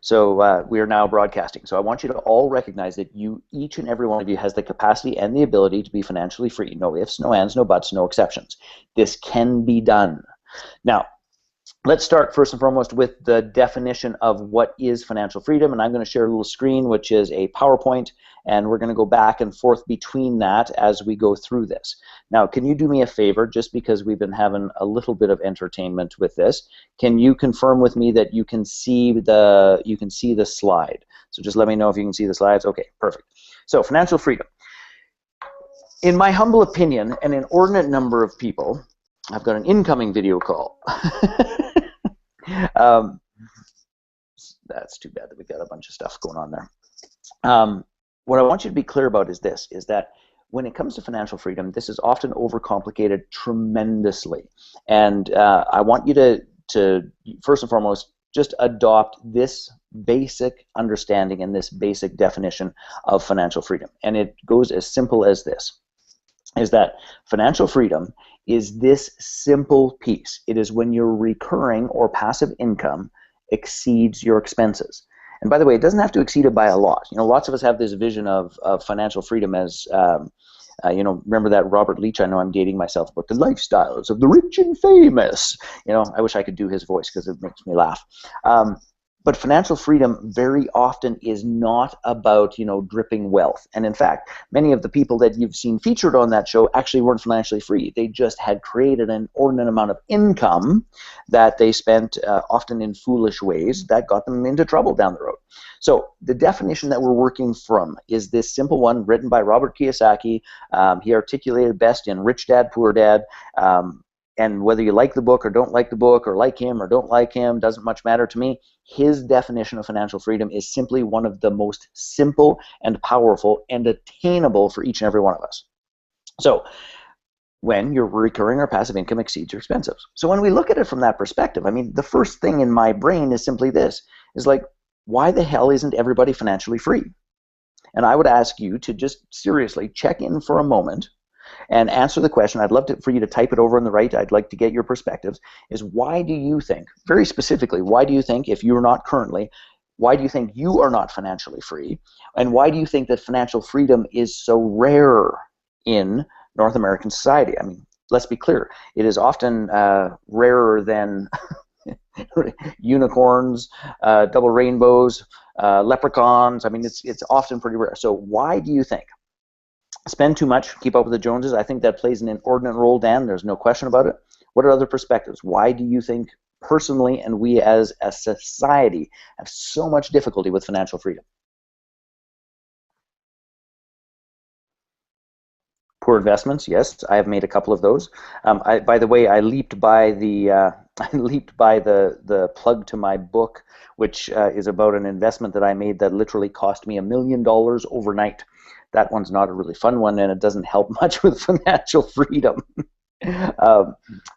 So we are now broadcasting. So I want you to all recognize that each and every one of you has the capacity and the ability to be financially free. No ifs, no ands, no buts, no exceptions. This can be done. Now, let's start first and foremost with the definition of what is financial freedom, and I'm going to share a little screen which is a PowerPoint, and we're going to go back and forth between that as we go through this. Now, can you do me a favor, just because we've been having a little bit of entertainment with this, can you confirm with me that you can see the slide? So just let me know if you can see the slides. Okay, perfect. So financial freedom. In my humble opinion, an inordinate number of people, I've got an incoming video call. That's too bad that we got a bunch of stuff going on there. What I want you to be clear about is this, is that when it comes to financial freedom, this is often overcomplicated tremendously. And I want you to first and foremost, just adopt this basic understanding and this basic definition of financial freedom. And it goes as simple as this, is that financial freedom is this simple piece. It is when your recurring or passive income exceeds your expenses. And by the way, it doesn't have to exceed it by a lot. You know, lots of us have this vision of financial freedom as, you know, remember that Robert Leach, I know I'm dating myself, but the lifestyles of the rich and famous. You know, I wish I could do his voice because it makes me laugh. But financial freedom very often is not about, you know, dripping wealth. And in fact, many of the people that you've seen featured on that show actually weren't financially free. They just had created an inordinate amount of income that they spent often in foolish ways that got them into trouble down the road. So the definition that we're working from is this simple one written by Robert Kiyosaki. He articulated best in Rich Dad, Poor Dad. And whether you like the book or don't like the book, or like him or don't like him, doesn't much matter to me. His definition of financial freedom is simply one of the most simple and powerful and attainable for each and every one of us. So when your recurring or passive income exceeds your expenses. So when we look at it from that perspective, I mean, the first thing in my brain is simply this, is like, why the hell isn't everybody financially free? And I would ask you to just seriously check in for a moment and answer the question. I'd love for you to type it over on the right. I'd like to get your perspectives. Is why do you think, very specifically, why do you think, if you're not currently, why do you think you are not financially free? And why do you think that financial freedom is so rare in North American society? I mean, let's be clear. It is often rarer than unicorns, double rainbows, leprechauns. I mean, it's often pretty rare. So why do you think? Spend too much, keep up with the Joneses. I think that plays an inordinate role, Dan. There's no question about it. What are other perspectives? Why do you think personally and we as a society have so much difficulty with financial freedom? Poor investments, yes, I have made a couple of those. By the way, I leaped by the plug to my book, which is about an investment that I made that literally cost me $1 million overnight. That one's not a really fun one, and it doesn't help much with financial freedom.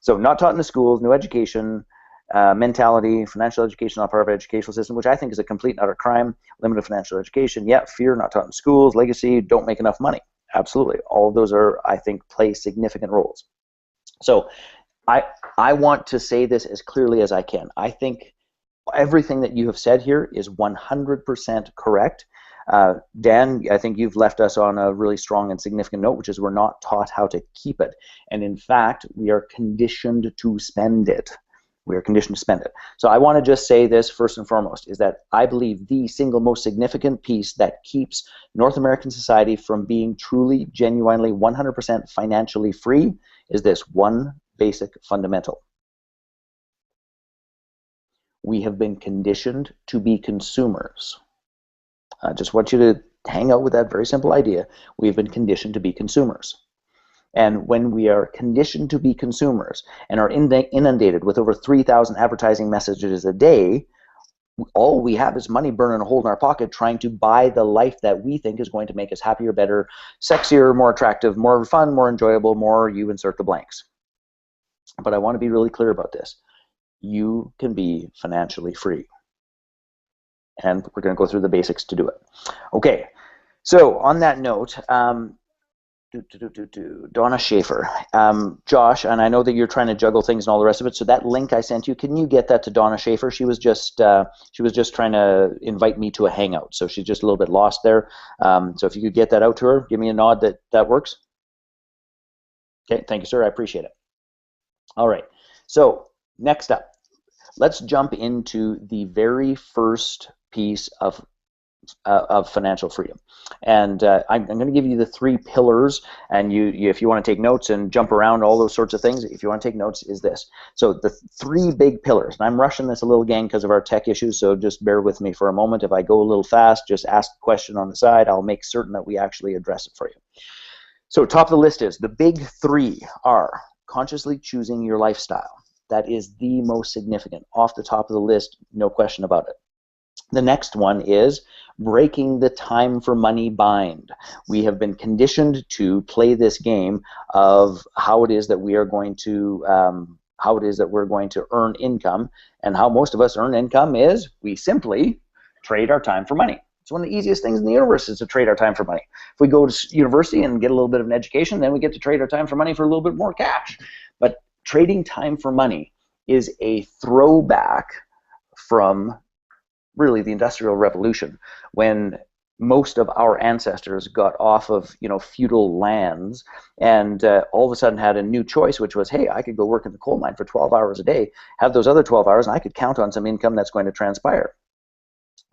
So not taught in the schools, no education, mentality, financial education not part of our educational system, which I think is a complete and utter crime. Limited financial education, yeah, fear, not taught in schools, legacy, don't make enough money. Absolutely. All of those are, I think, play significant roles. So I want to say this as clearly as I can. I think everything that you have said here is 100% correct. Dan, I think you've left us on a really strong and significant note, which is we're not taught how to keep it. And in fact, we are conditioned to spend it. We are conditioned to spend it. So I want to just say this first and foremost, is that I believe the single most significant piece that keeps North American society from being truly, genuinely, 100% financially free is this one basic fundamental. We have been conditioned to be consumers. I just want you to hang out with that very simple idea. We've been conditioned to be consumers. And when we are conditioned to be consumers and are inundated with over 3,000 advertising messages a day, all we have is money burning a hole in our pocket trying to buy the life that we think is going to make us happier, better, sexier, more attractive, more fun, more enjoyable, more you insert the blanks. But I want to be really clear about this. You can be financially free. And we're going to go through the basics to do it. Okay, so on that note, Donna Schaefer. Josh, and I know that you're trying to juggle things and all the rest of it, so that link I sent you, can you get that to Donna Schaefer? She was just trying to invite me to a hangout, so she's just a little bit lost there. So if you could get that out to her, give me a nod that that works. Okay, thank you, sir. I appreciate it. All right, so next up, let's jump into the very first piece of financial freedom. And I'm going to give you the 3 pillars, and you if you want to take notes and jump around all those sorts of things, if you want to take notes, is this. So the 3 big pillars, and I'm rushing this a little, gang, because of our tech issues, so just bear with me for a moment. If I go a little fast, just ask the question on the side. I'll make certain that we actually address it for you. So top of the list is, the big 3 are consciously choosing your lifestyle. That is the most significant. Off the top of the list, no question about it. The next one is breaking the time for money bind. We have been conditioned to play this game of how it is that we are going to earn income, and how most of us earn income is we simply trade our time for money. It's one of the easiest things in the universe, is to trade our time for money. If we go to university and get a little bit of an education, then we get to trade our time for money for a little bit more cash. But trading time for money is a throwback from really the Industrial Revolution, when most of our ancestors got off of feudal lands and all of a sudden had a new choice, which was, hey, I could go work in the coal mine for 12 hours a day, have those other 12 hours, and I could count on some income that's going to transpire.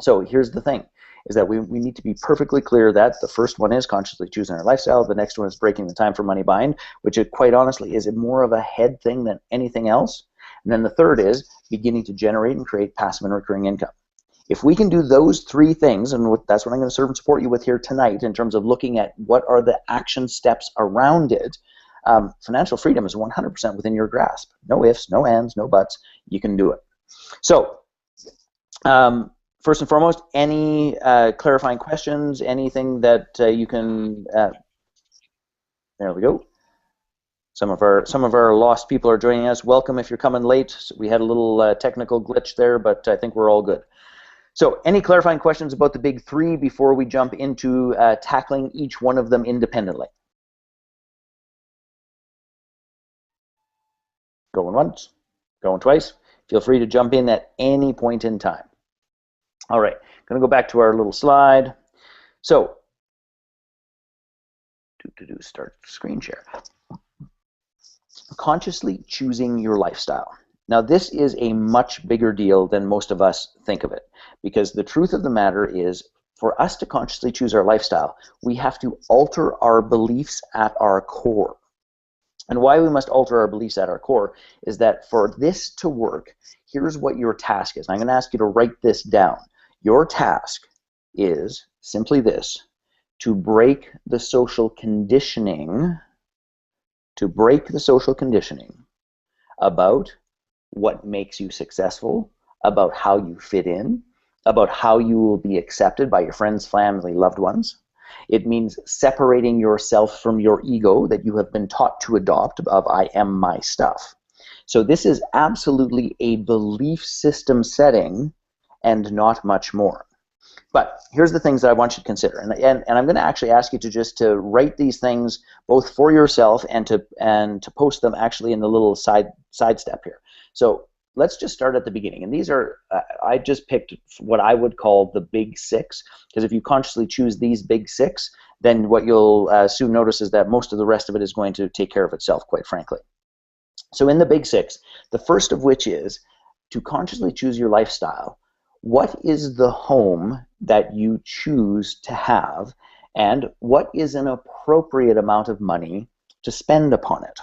So here's the thing, is that we need to be perfectly clear that the first one is consciously choosing our lifestyle. The next one is breaking the time for money bind, which quite honestly is more of a head thing than anything else. And then the third is beginning to generate and create passive and recurring income. If we can do those 3 things, and that's what I'm going to serve and support you with here tonight in terms of looking at what are the action steps around it, financial freedom is 100% within your grasp. No ifs, no ands, no buts. You can do it. So first and foremost, any clarifying questions, anything that you can, there we go. Some of our lost people are joining us. Welcome if you're coming late. We had a little technical glitch there, but I think we're all good. So any clarifying questions about the big 3 before we jump into tackling each one of them independently? Going once, going twice. Feel free to jump in at any point in time. All right, going to go back to our little slide. So, start screen share. Consciously choosing your lifestyle. Now, this is a much bigger deal than most of us think of it, because the truth of the matter is, for us to consciously choose our lifestyle, we have to alter our beliefs at our core. And why we must alter our beliefs at our core is that for this to work, here's what your task is. I'm going to ask you to write this down. Your task is simply this: to break the social conditioning, about what makes you successful, about how you fit in, about how you will be accepted by your friends, family, loved ones. It means separating yourself from your ego that you have been taught to adopt of I am my stuff. So this is absolutely a belief system setting and not much more. But here's the things that I want you to consider, and I'm going to actually ask you to write these things both for yourself and to post them actually in the little side step here. So let's just start at the beginning, and these are I just picked what I would call the big 6, because if you consciously choose these big 6, then what you'll soon notice is that most of the rest of it is going to take care of itself, quite frankly. So in the big 6, the first of which is to consciously choose your lifestyle. What is the home that you choose to have, and what is an appropriate amount of money to spend upon it?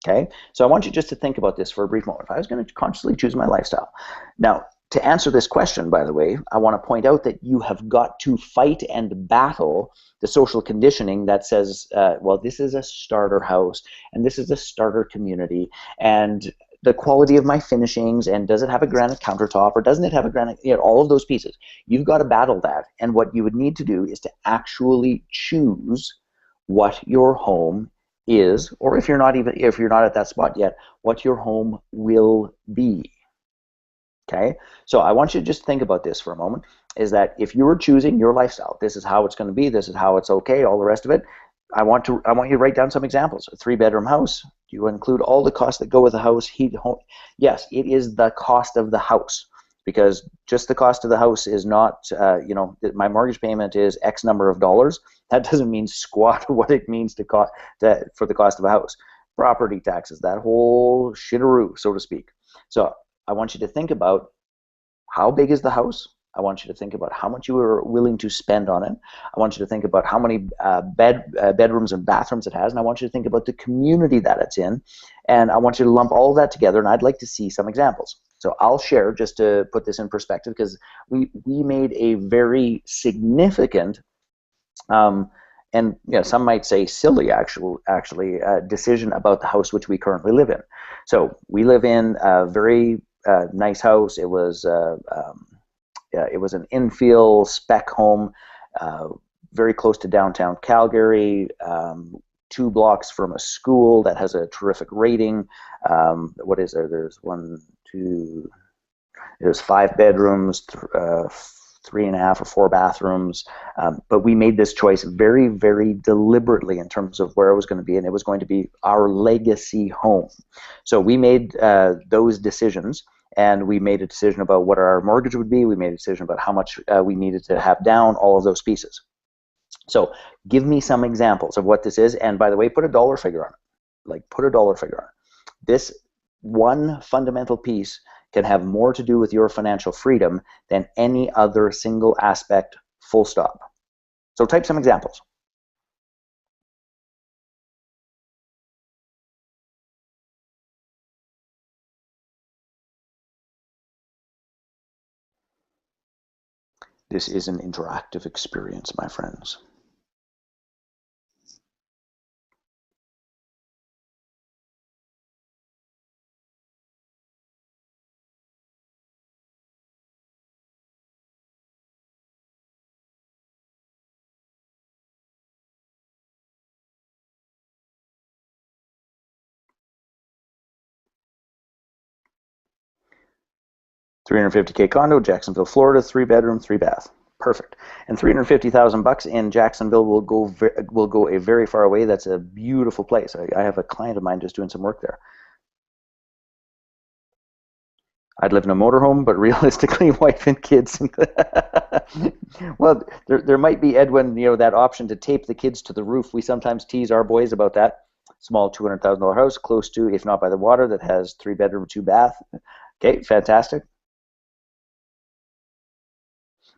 Okay, so I want you just to think about this for a brief moment. If I was going to consciously choose my lifestyle. Now, to answer this question, by the way, I want to point out that you have got to fight and battle the social conditioning that says, well, this is a starter house, and this is a starter community, and the quality of my finishings, and does it have a granite countertop, or doesn't it have a granite, all of those pieces. You've got to battle that, and what you would need to do is to actually choose what your home is, or if you're not at that spot yet, what your home will be. Okay, so I want you to just think about this for a moment, is that if you were choosing your lifestyle, this is how it's going to be, this is how it's okay, all the rest of it, I want you to write down some examples. A 3-bedroom house. Do you include all the costs that go with the house? Heat, home? Yes, it is the cost of the house, because just the cost of the house is not, you know, my mortgage payment is X number of dollars. That doesn't mean squat what it means for the cost of a house. Property taxes, that whole shitteroo, so to speak. So I want you to think about how big is the house. I want you to think about how much you are willing to spend on it. I want you to think about how many bedrooms and bathrooms it has, and I want you to think about the community that it's in, and I want you to lump all of that together, and I'd like to see some examples. So I'll share, just to put this in perspective, because we made a very significant, and you know, some might say silly, actually, decision about the house which we currently live in. So we live in a very nice house. It was an infill spec home, very close to downtown Calgary, 2 blocks from a school that has a terrific rating. What is there? There's 5 bedrooms, 3.5 or 4 bathrooms. But we made this choice very, very deliberately in terms of where it was going to be, and it was going to be our legacy home. So we made those decisions. And we made a decision about what our mortgage would be. We made a decision about how much we needed to have down, all of those pieces. So give me some examples of what this is. And by the way, put a dollar figure on it. Like, put a dollar figure on it. This one fundamental piece can have more to do with your financial freedom than any other single aspect, full stop. So type some examples. This is an interactive experience, my friends. $350K condo, Jacksonville, Florida, 3-bedroom, 3-bath. Perfect. And $350,000 in Jacksonville will go a very far away. That's a beautiful place. I have a client of mine just doing some work there. I'd live in a motorhome, but realistically, wife and kids. Well, there might be, Edwin, you know, that option to tape the kids to the roof. We sometimes tease our boys about that. Small $200,000 house, close to, if not by the water, that has 3-bedroom, 2-bath. Okay, fantastic.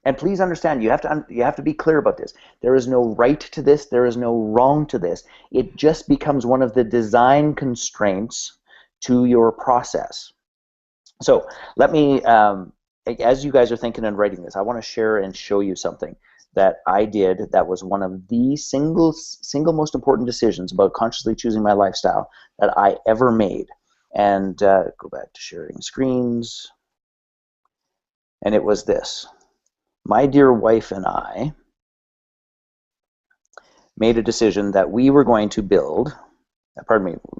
And please understand, you have to be clear about this. There is no right to this. There is no wrong to this. It just becomes one of the design constraints to your process. So let me, as you guys are thinking and writing this, I want to share and show you something that I did that was one of the single most important decisions about consciously choosing my lifestyle that I ever made. And go back to sharing screens. And it was this. My dear wife and I made a decision that we were going to build,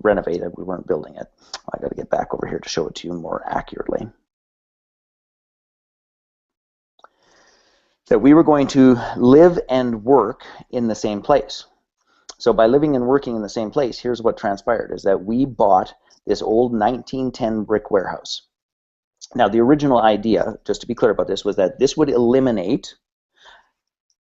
renovate it. We weren't building it. I got to get back over here to show it to you more accurately. That we were going to live and work in the same place. So by living and working in the same place, here's what transpired, is that we bought this old 1910 brick warehouse. Now, the original idea, just to be clear about this, was that this would eliminate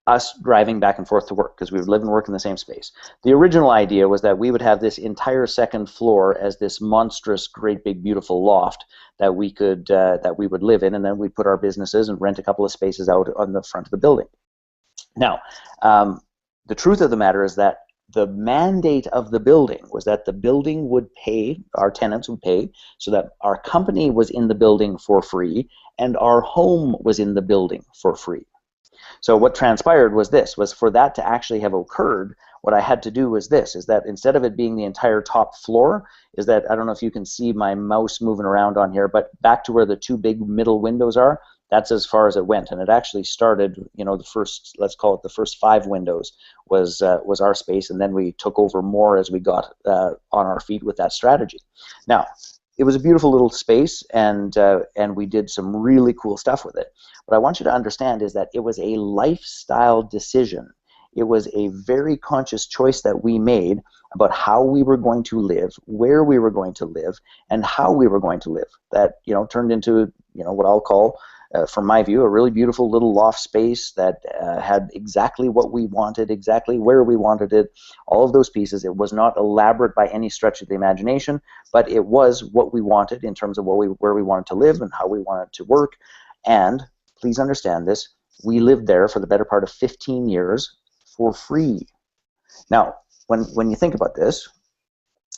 us driving back and forth to work, because we would live and work in the same space. The original idea was that we would have this entire second floor as this monstrous, great, big, beautiful loft that we would live in, and then we'd put our businesses and rent a couple of spaces out on the front of the building. Now, the truth of the matter is that the mandate of the building was that the building would pay, our tenants would pay, so that our company was in the building for free and our home was in the building for free. So what transpired was this, was for that to actually have occurred, what I had to do was this, is that instead of it being the entire top floor, is that, I don't know if you can see my mouse moving around on here, but back to where the 2 big middle windows are, that's as far as it went. And it actually started, you know, the first, let's call it the first 5 windows was our space, and then we took over more as we got on our feet with that strategy. Now, it was a beautiful little space, and we did some really cool stuff with it. What I want you to understand is that it was a lifestyle decision. It was a very conscious choice that we made about how we were going to live, where we were going to live, and how we were going to live. That, turned into, what I'll call, from my view, a really beautiful little loft space that had exactly what we wanted, exactly where we wanted it, all of those pieces. It was not elaborate by any stretch of the imagination, but it was what we wanted in terms of where we wanted to live and how we wanted to work. And please understand this, we lived there for the better part of 15 years for free. Now, when you think about this,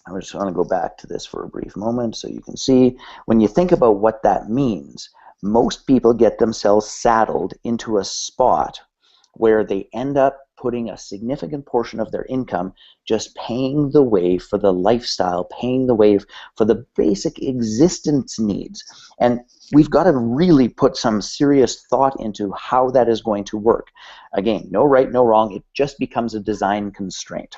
I just want to go back to this for a brief moment so you can see. When you think about what that means, most people get themselves saddled into a spot where they end up putting a significant portion of their income just paying the way for the lifestyle, paying the way for the basic existence needs. And we've got to really put some serious thought into how that is going to work. Again, no right, no wrong. It just becomes a design constraint.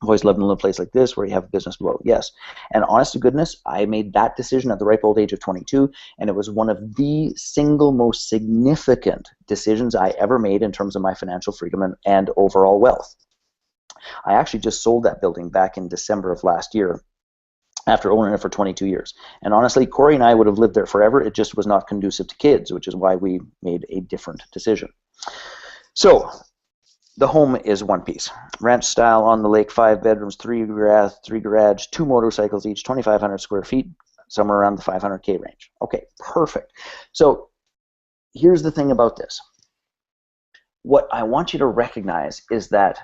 I've always lived in a little place like this where you have business below. Yes. And honest to goodness, I made that decision at the ripe old age of 22, and it was one of the single most significant decisions I ever made in terms of my financial freedom and overall wealth. I actually just sold that building back in December of last year after owning it for 22 years. And honestly, Corey and I would have lived there forever. It just was not conducive to kids, which is why we made a different decision. So, the home is one piece. Ranch style on the lake, 5 bedrooms, 3 garage, 2 motorcycles each, 2,500 square feet, somewhere around the 500K range. Okay, perfect. So here's the thing about this. What I want you to recognize is that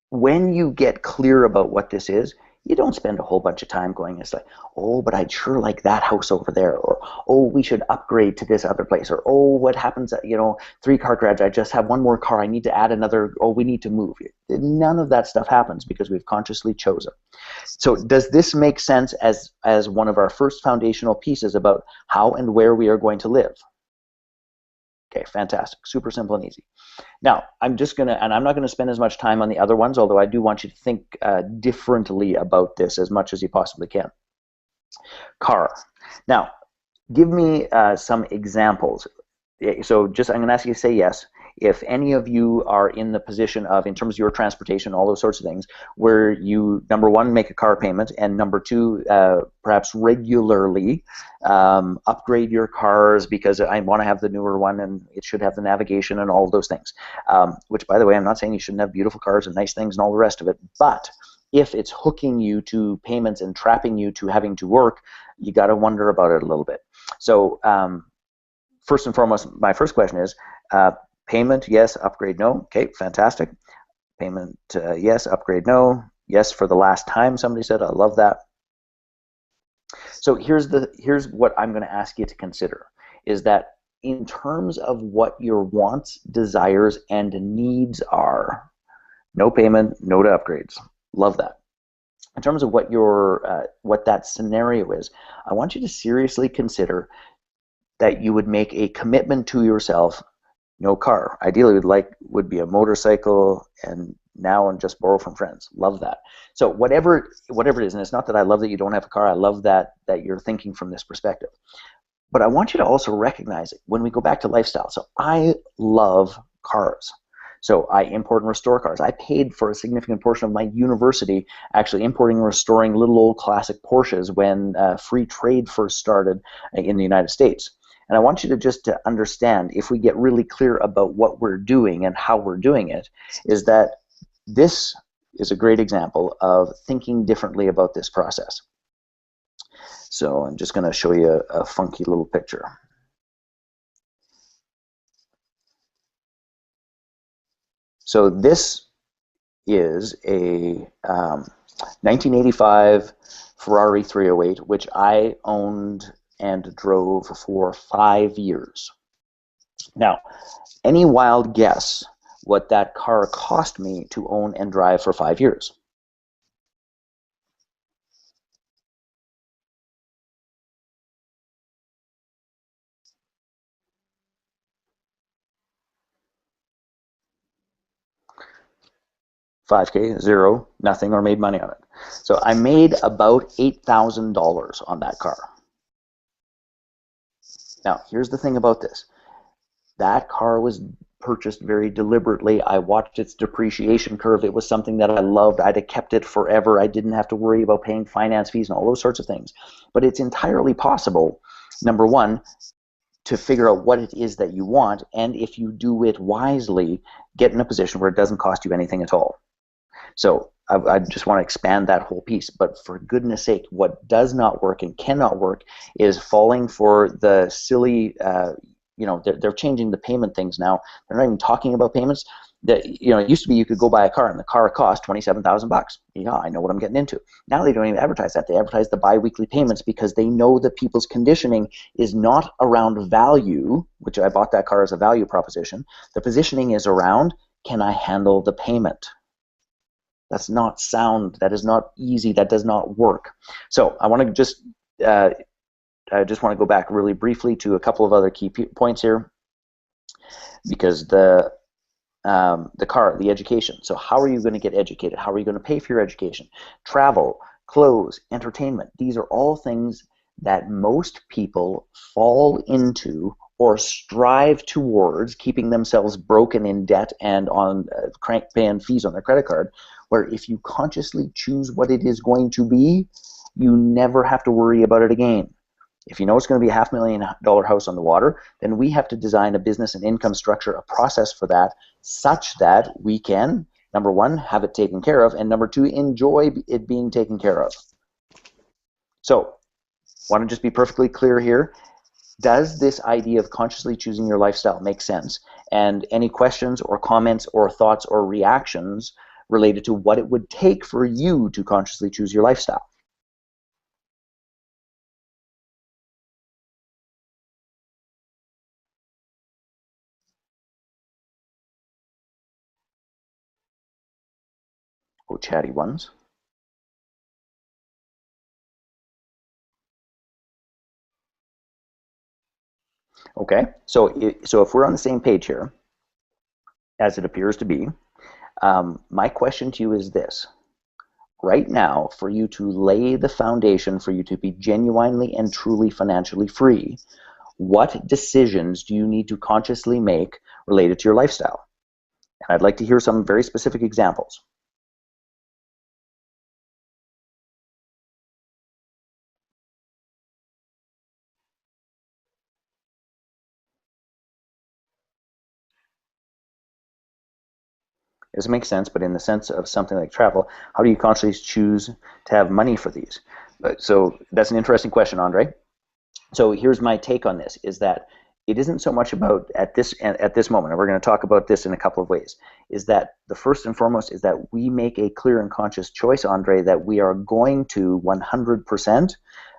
when you get clear about what this is, you don't spend a whole bunch of time going, it's like, oh, but I'd sure like that house over there, or, oh, we should upgrade to this other place, or, oh, what happens at, 3-car garage, I just have one more car, I need to add another, oh, we need to move. None of that stuff happens because we've consciously chosen. So does this make sense as one of our first foundational pieces about how and where we are going to live? Okay, fantastic. Super simple and easy. Now, I'm not going to spend as much time on the other ones, although I do want you to think differently about this as much as you possibly can. Car. Now, give me some examples. So I'm going to ask you to say yes. If any of you are in the position of, in terms of your transportation, all those sorts of things, where you, number one, make a car payment, and number two, perhaps regularly upgrade your cars because I want to have the newer one and it should have the navigation and all of those things. Which, by the way, I'm not saying you shouldn't have beautiful cars and nice things and all the rest of it, but if it's hooking you to payments and trapping you to having to work, you got to wonder about it a little bit. So first and foremost, my first question is, payment, yes. Upgrade, no. Okay, fantastic. Payment, yes. Upgrade, no. Yes for the last time, somebody said. I love that. So here's what I'm going to ask you to consider, is that in terms of what your wants, desires, and needs are, no payment, no to upgrades. Love that. In terms of what that scenario is, I want you to seriously consider that you would make a commitment to yourself. No car. Ideally, would be a motorcycle, and now and just borrow from friends. Love that. So whatever it is, and it's not that I love that you don't have a car. I love that you're thinking from this perspective. But I want you to also recognize it when we go back to lifestyle. So I love cars. So I import and restore cars. I paid for a significant portion of my university actually importing and restoring little old classic Porsches when free trade first started in the United States. And I want you to understand, if we get really clear about what we're doing and how we're doing it, is that this is a great example of thinking differently about this process. So I'm just going to show you a funky little picture. So this is a 1985 Ferrari 308, which I owned and drove for 5 years. Now, any wild guess what that car cost me to own and drive for 5 years? $5K, zero, nothing, or made money on it. So I made about $8,000 on that car. Now, here's the thing about this. That car was purchased very deliberately. I watched its depreciation curve. It was something that I loved. I'd have kept it forever. I didn't have to worry about paying finance fees and all those sorts of things. But it's entirely possible, number one, to figure out what it is that you want, and if you do it wisely, get in a position where it doesn't cost you anything at all. So I just want to expand that whole piece. But for goodness sake, what does not work and cannot work is falling for the silly, they're changing the payment things now. They're not even talking about payments. It used to be you could go buy a car and the car cost $27,000. Yeah, I know what I'm getting into. Now they don't even advertise that. They advertise the bi-weekly payments because they know that people's conditioning is not around value, which I bought that car as a value proposition. The positioning is around, can I handle the payment? That's not sound. That is not easy. That does not work. So I want to just want to go back really briefly to a couple of other key points here, because the education. So how are you going to get educated? How are you going to pay for your education? Travel, clothes, entertainment. These are all things that most people fall into or strive towards, keeping themselves broken in debt and on paying fees on their credit card, where if you consciously choose what it is going to be, you never have to worry about it again. If you know it's going to be a $500,000 house on the water, then we have to design a business and income structure, a process for that, such that we can, number one, have it taken care of, and number two, enjoy it being taken care of. So, want to just be perfectly clear here. Does this idea of consciously choosing your lifestyle make sense? And any questions or comments or thoughts or reactions related to what it would take for you to consciously choose your lifestyle? Oh, chatty ones. Okay, so if we're on the same page here, as it appears to be, my question to you is this. Right now, for you to lay the foundation for you to be genuinely and truly financially free, what decisions do you need to consciously make related to your lifestyle? And I'd like to hear some very specific examples. It doesn't make sense, but in the sense of something like travel, how do you consciously choose to have money for these? So that's an interesting question, Andre. So here's my take on this, is that it isn't so much about at this moment, and we're going to talk about this in a couple of ways, is that the first and foremost is that we make a clear and conscious choice, Andre, that we are going to 100%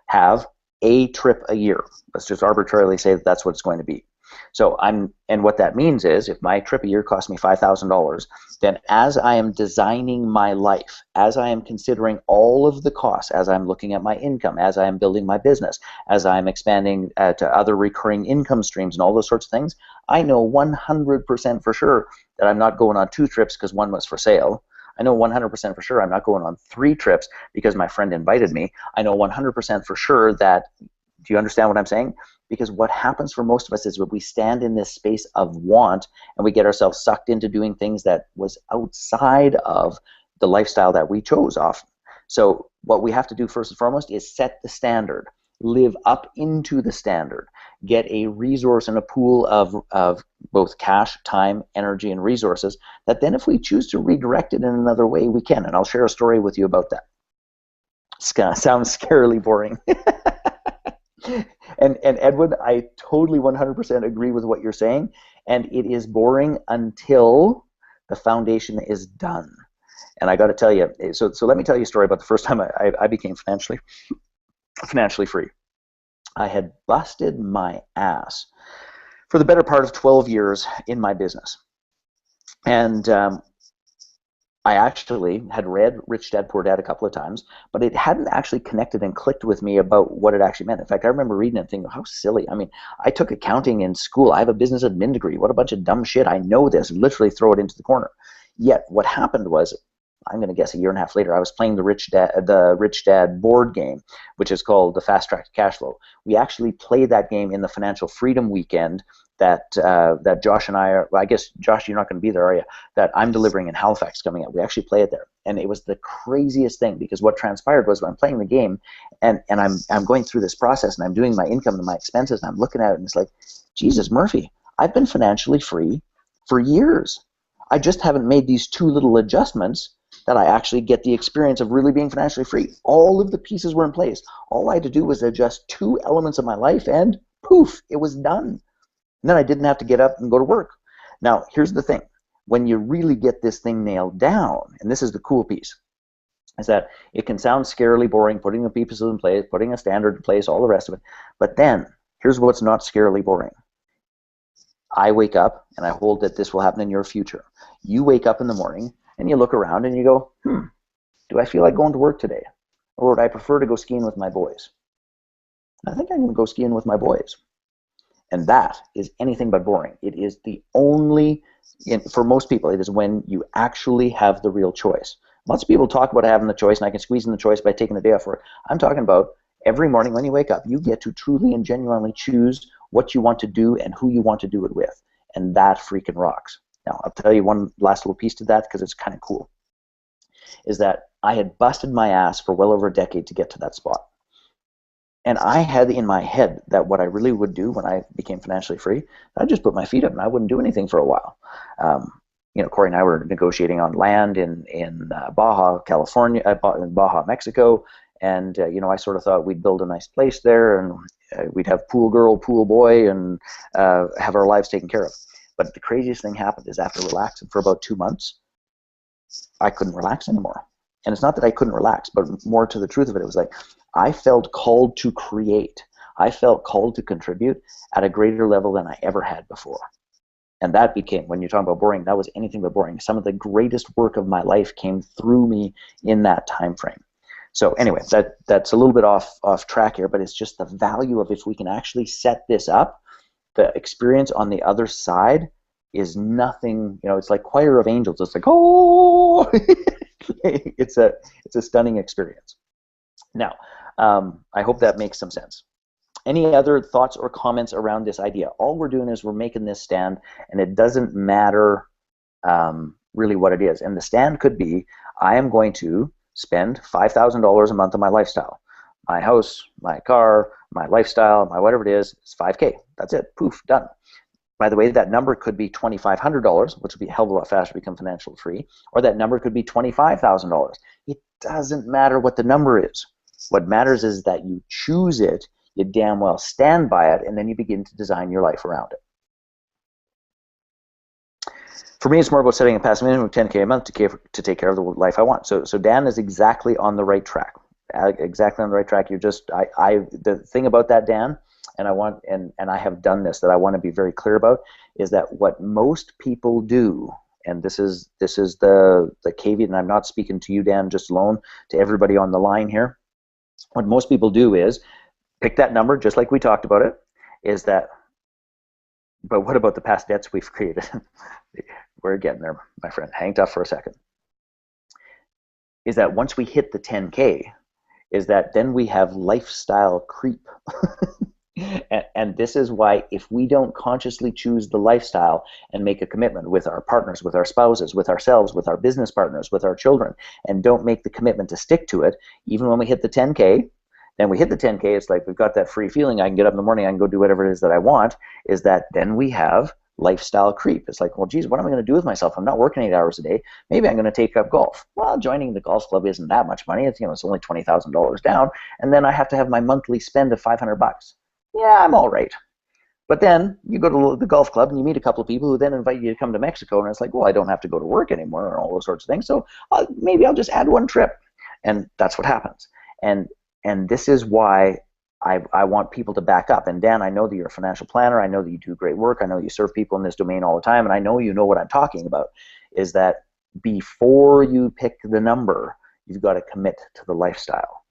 have a trip a year. Let's just arbitrarily say that that's what it's going to be. So and what that means is, if my trip a year costs me $5,000, then as I am designing my life, as I am considering all of the costs, as I'm looking at my income, as I am building my business, as I'm expanding to other recurring income streams and all those sorts of things, I know 100% for sure that I'm not going on 2 trips because one was for sale. I know 100% for sure I'm not going on 3 trips because my friend invited me. I know 100% for sure that, do you understand what I'm saying? Because what happens for most of us is when we stand in this space of want and we get ourselves sucked into doing things that was outside of the lifestyle that we chose often. So what we have to do first and foremost is set the standard, live up into the standard, get a resource and a pool of both cash, time, energy, and resources that then if we choose to redirect it in another way, we can. And I'll share a story with you about that. It's going to sound scarily boring. And Edwin, I totally 100% agree with what you're saying, and it is boring until the foundation is done. And I got to tell you, so let me tell you a story about the first time I became financially free. I had busted my ass for the better part of 12 years in my business, and I actually had read Rich Dad Poor Dad a couple of times, but it hadn't actually connected and clicked with me about what it actually meant. In fact, I remember reading it and thinking, how silly. I mean, I took accounting in school. I have a business admin degree. What a bunch of dumb shit. I know this. Literally throw it into the corner. Yet what happened was, I'm going to guess a year and a half later, I was playing the Rich Dad board game, which is called the Fast Track to Cash Flow. We actually played that game in the Financial Freedom Weekend that Josh and I are, well, I guess, Josh, you're not going to be there, are you? That I'm delivering in Halifax coming up. We actually play it there. And it was the craziest thing, because what transpired was, when I'm playing the game and I'm going through this process and I'm doing my income and my expenses, and I'm looking at it and it's like, Jesus, Murphy, I've been financially free for years. I just haven't made these two little adjustments that I actually get the experience of really being financially free. All of the pieces were in place. All I had to do was adjust two elements of my life and poof, it was done. And then I didn't have to get up and go to work. Now, here's the thing. When you really get this thing nailed down, and this is the cool piece, is that it can sound scarily boring, putting the pieces in place, putting a standard in place, all the rest of it. But then, here's what's not scarily boring. I wake up, and I hold that this will happen in your future. You wake up in the morning, and you look around, and you go, do I feel like going to work today? Or would I prefer to go skiing with my boys? I think I'm going to go skiing with my boys. And that is anything but boring. It is the only, for most people, it is when you actually have the real choice. Lots of people talk about having the choice, and I can squeeze in the choice by taking a day off work. I'm talking about every morning when you wake up, you get to truly and genuinely choose what you want to do and who you want to do it with. And that freaking rocks. Now, I'll tell you one last little piece to that, because it's kind of cool, is that I had busted my ass for well over a decade to get to that spot. And I had in my head that what I really would do when I became financially free, I'd just put my feet up and I wouldn't do anything for a while. Corey and I were negotiating on land in Baja, California, in Baja, Mexico, and I sort of thought we'd build a nice place there, and we'd have pool girl, pool boy, and have our lives taken care of. But the craziest thing happened is, after relaxing for about 2 months, I couldn't relax anymore. And it's not that I couldn't relax, but more to the truth of it, it was like I felt called to create. I felt called to contribute at a greater level than I ever had before. And that became, when you're talking about boring, that was anything but boring. Some of the greatest work of my life came through me in that time frame. So anyway, that's a little bit off track here, but it's just the value of, if we can actually set this up, the experience on the other side is nothing, it's like choir of angels. It's like, oh, it's a stunning experience. Now, I hope that makes some sense. Any other thoughts or comments around this idea? All we're doing is we're making this stand, and it doesn't matter really what it is. And the stand could be, I am going to spend $5,000 a month on my lifestyle. My house, my car, my lifestyle, my whatever it is, it's $5K. That's it. Poof, done. By the way, that number could be $2,500, which would be a hell of a lot faster to become financially free, or that number could be $25,000. It doesn't matter what the number is. What matters is that you choose it, you damn well stand by it, and then you begin to design your life around it. For me, it's more about setting a passive minimum of $10K a month to take care of the life I want. So Dan is exactly on the right track. Exactly on the right track. You're just, the thing about that, Dan, and I have done this, that I want to be very clear about, is that what most people do, and this is the caveat, and I'm not speaking to you, Dan, just alone, to everybody on the line here. What most people do is pick that number, just like we talked about it, is that, but what about the past debts we've created? We're getting there, my friend. Hang tough for a second. Is that once we hit the 10K, is that then we have lifestyle creep. And this is why, if we don't consciously choose the lifestyle and make a commitment with our partners, with our spouses, with ourselves, with our business partners, with our children, and don't make the commitment to stick to it, even when we hit the 10K, then we hit the 10K, it's like we've got that free feeling, I can get up in the morning, I can go do whatever it is that I want, is that then we have lifestyle creep. It's like, well, geez, what am I going to do with myself? I'm not working 8 hours a day. Maybe I'm going to take up golf. Well, joining the golf club isn't that much money. It's, it's only $20,000 down, and then I have to have my monthly spend of $500. Yeah, I'm all right. But then you go to the golf club and you meet a couple of people who then invite you to come to Mexico, and it's like, well, I don't have to go to work anymore and all those sorts of things, so maybe I'll just add one trip. And that's what happens. And this is why I want people to back up. And Dan, I know that you're a financial planner. I know that you do great work. I know you serve people in this domain all the time, and I know you know what I'm talking about, is that before you pick the number, you've got to commit to the lifestyle.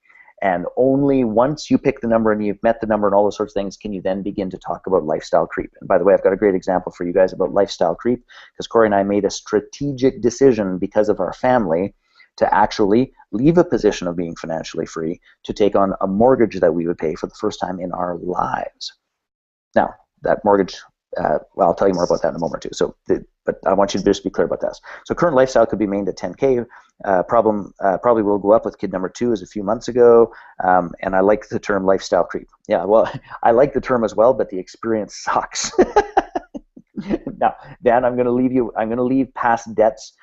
And only once you pick the number and you've met the number and all those sorts of things can you then begin to talk about lifestyle creep. And by the way, I've got a great example for you guys about lifestyle creep, because Corey and I made a strategic decision because of our family to actually leave a position of being financially free to take on a mortgage that we would pay for the first time in our lives. Now, that mortgage well, I'll tell you more about that in a moment or two. So, but I want you to just be clear about this. So current lifestyle could be maintained at 10K. Probably will go up with kid number 2 as a few months ago. And I like the term lifestyle creep. Yeah, well, I like the term as well, but the experience sucks. Now, Dan, I'm going to leave past debts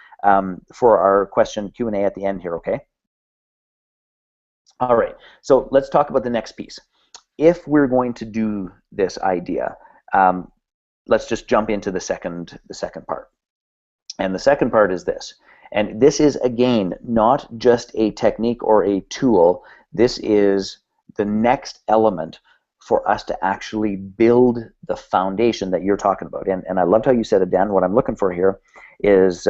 for our question Q&A at the end here, okay? All right, so let's talk about the next piece. If we're going to do this idea, let's just jump into the second part. And the second part is this. And this is, again, not just a technique or a tool. This is the next element for us to actually build the foundation that you're talking about. And I loved how you said it, Dan. What I'm looking for here is,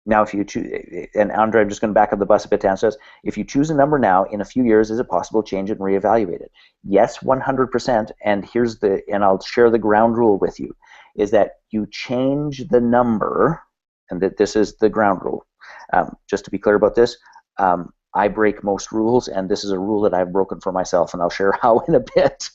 now if you choose, and Andre, I'm just going to back up the bus a bit. Dan says, if you choose a number now, in a few years, is it possible to change it and reevaluate it? Yes, 100%. And and I'll share the ground rule with you, is that you change the number, and that this is the ground rule. Just to be clear about this, I break most rules, and this is a rule that I've broken for myself, and I'll share how in a bit.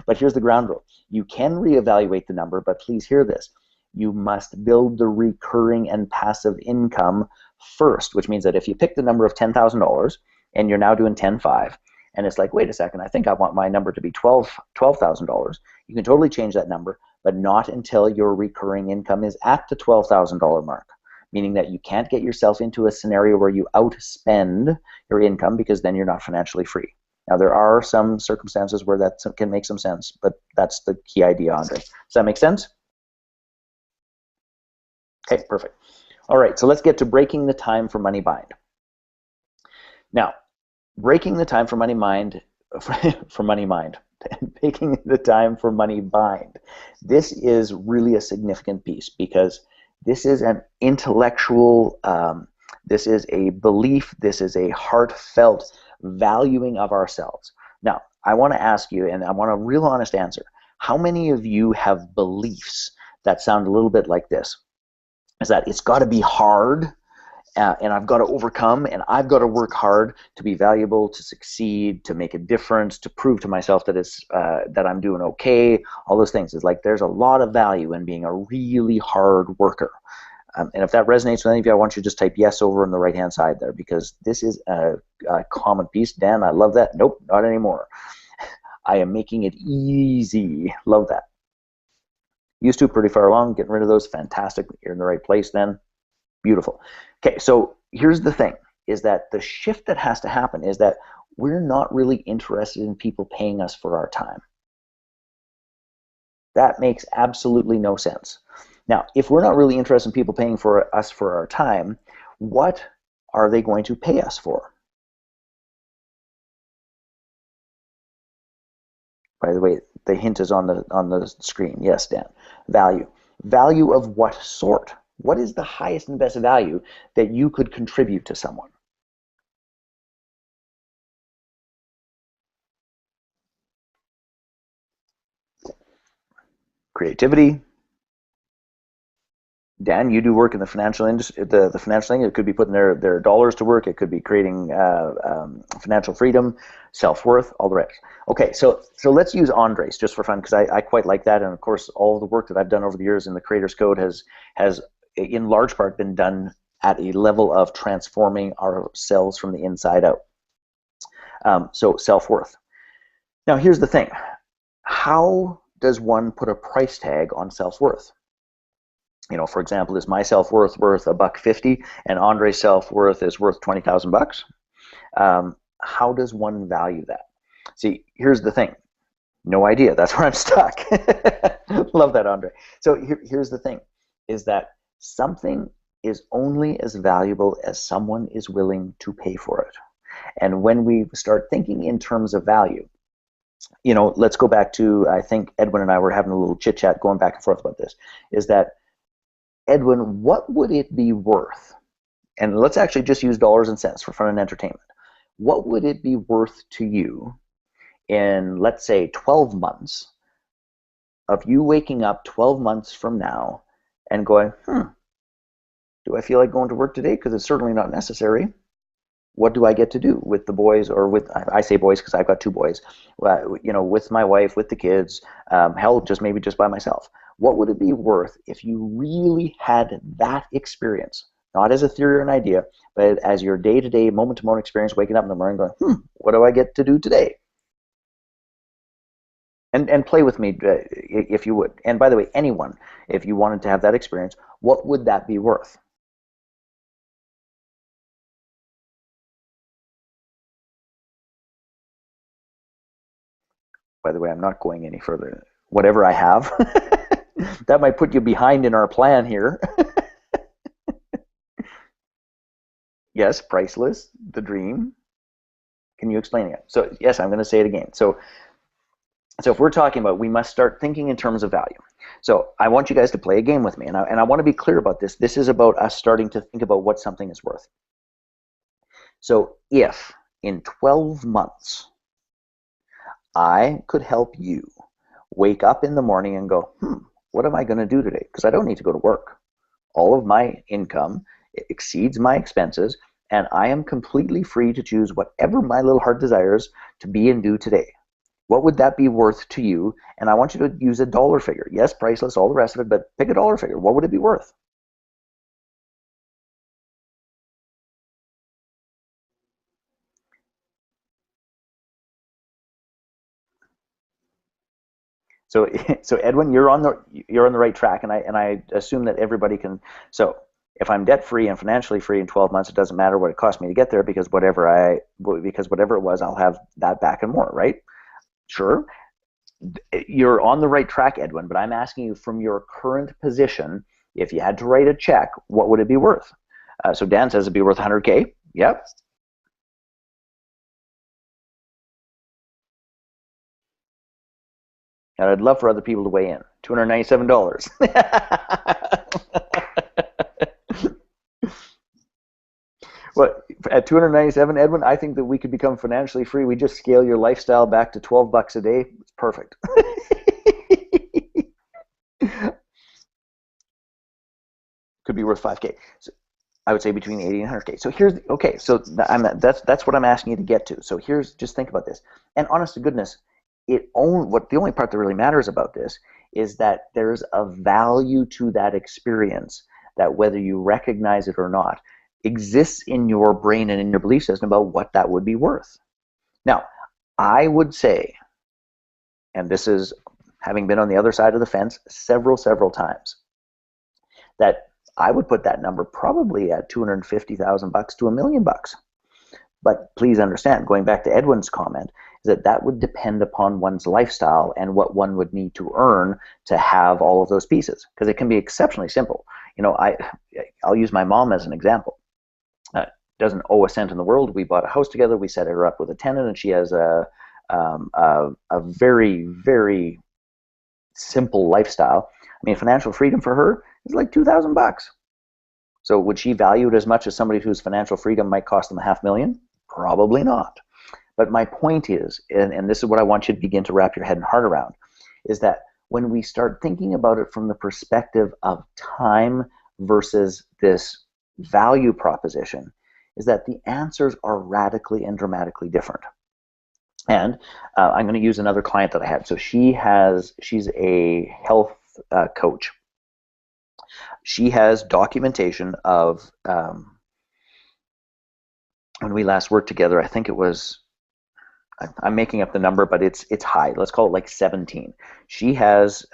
But here's the ground rule. You can reevaluate the number, but please hear this. You must build the recurring and passive income first, which means that if you pick the number of $10,000 and you're now doing 10.5, and it's like, wait a second, I think I want my number to be $12,000, you can totally change that number, but not until your recurring income is at the $12,000 mark, meaning that you can't get yourself into a scenario where you outspend your income, because then you're not financially free. Now, there are some circumstances where that can make some sense, but that's the key idea, Andre. Does that make sense? Okay, perfect. All right, so let's get to breaking the time for money bind. Now, breaking the time for money mind, making the time for money bind. This is really a significant piece, because this is an intellectual, this is a belief, this is a heartfelt valuing of ourselves. Now, I want to ask you, and I want a real honest answer, how many of you have beliefs that sound a little bit like this? Is that it's got to be hard, and I've got to overcome, and I've got to work hard to be valuable, to succeed, to make a difference, to prove to myself that that I'm doing okay. All those things. It's like there's a lot of value in being a really hard worker. And if that resonates with any of you, I want you to just type yes over on the right-hand side there, because this is a common piece. Dan, I love that. Nope, not anymore. I am making it easy. Love that. Used to pretty far along, getting rid of those, fantastic. You're in the right place then. Beautiful. Okay, so here's the thing, is that the shift that has to happen is that we're not really interested in people paying us for our time. That makes absolutely no sense. Now, if we're not really interested in people paying for us for our time, what are they going to pay us for? By the way, the hint is on the screen. Yes, Dan. Value. Value of what sort? What is the highest and best value that you could contribute to someone? Creativity. Dan, you do work in the financial industry, the financial thing. It could be putting their dollars to work. It could be creating financial freedom, self-worth, all the rest. Okay, so let's use Andres just for fun, because I quite like that. And of course, all the work that I've done over the years in the Creators Code has in large part been done at a level of transforming ourselves from the inside out. So self-worth. Now, here's the thing. How does one put a price tag on self-worth? You know, for example, is my self-worth worth $1.50 and Andre's self-worth is worth $20,000? How does one value that? See, here's the thing. No idea. That's where I'm stuck. Love that, Andre. So here's the thing, is that something is only as valuable as someone is willing to pay for it. And when we start thinking in terms of value, you know, let's go back to, I think Edwin and I were having a little chit-chat going back and forth about this, is that, Edwin, what would it be worth? And let's actually just use dollars and cents for fun and entertainment. What would it be worth to you in, let's say, 12 months of you waking up 12 months from now and going, do I feel like going to work today? Because it's certainly not necessary. What do I get to do with the boys, or with, I say boys because I've got 2 boys, you know, with my wife, with the kids, hell, maybe just by myself. What would it be worth if you really had that experience? Not as a theory or an idea, but as your day-to-day, moment-to-moment experience, waking up in the morning going, what do I get to do today? And play with me if you would. And by the way, anyone, if you wanted to have that experience, what would that be worth? By the way, I'm not going any further. Whatever I have, that might put you behind in our plan here. Yes, priceless, the dream. Can you explain it? So yes, I'm going to say it again. So if we're talking about, we must start thinking in terms of value. So I want you guys to play a game with me, and I want to be clear about this. This is about us starting to think about what something is worth. So if in 12 months I could help you wake up in the morning and go, what am I going to do today? Because I don't need to go to work. All of my income exceeds my expenses, and I am completely free to choose whatever my little heart desires to be and do today. What would that be worth to you? And I want you to use a dollar figure. Yes, priceless, all the rest of it, but pick a dollar figure. What would it be worth? So, so Edwin, you're on the right track, and I assume that everybody can. So, if I'm debt free and financially free in 12 months, it doesn't matter what it cost me to get there, because whatever it was, I'll have that back and more, right? Sure, you're on the right track, Edwin. But I'm asking you, from your current position, if you had to write a check, what would it be worth? So Dan says it'd be worth 100K. Yep. And I'd love for other people to weigh in. $297. Well, at 297, Edwin, I think that we could become financially free. We just scale your lifestyle back to $12 a day. It's perfect. Could be worth 5K. So I would say between 80 and 100K. So here's okay. So that's what I'm asking you to get to. So here's, just think about this. And honest to goodness, the only part that really matters about this is that there's a value to that experience that, whether you recognize it or not, exists in your brain and in your belief system about what that would be worth. Now, I would say, and this is having been on the other side of the fence several times, that I would put that number probably at $250,000 to $1 million. But please understand, going back to Edwin's comment, is that would depend upon one's lifestyle and what one would need to earn to have all of those pieces. Because it can be exceptionally simple. You know, I'll use my mom as an example. Doesn't owe a cent in the world. We bought a house together. We set her up with a tenant, and she has a very, very simple lifestyle. I mean, financial freedom for her is like $2,000. So would she value it as much as somebody whose financial freedom might cost them $500,000? Probably not. But my point is, and this is what I want you to begin to wrap your head and heart around, is that when we start thinking about it from the perspective of time versus this value proposition, is that the answers are radically and dramatically different. And I'm going to use another client that I had. So she's a health coach. She has documentation of, when we last worked together, I think it was, I'm making up the number, but it's high. Let's call it like 17. She has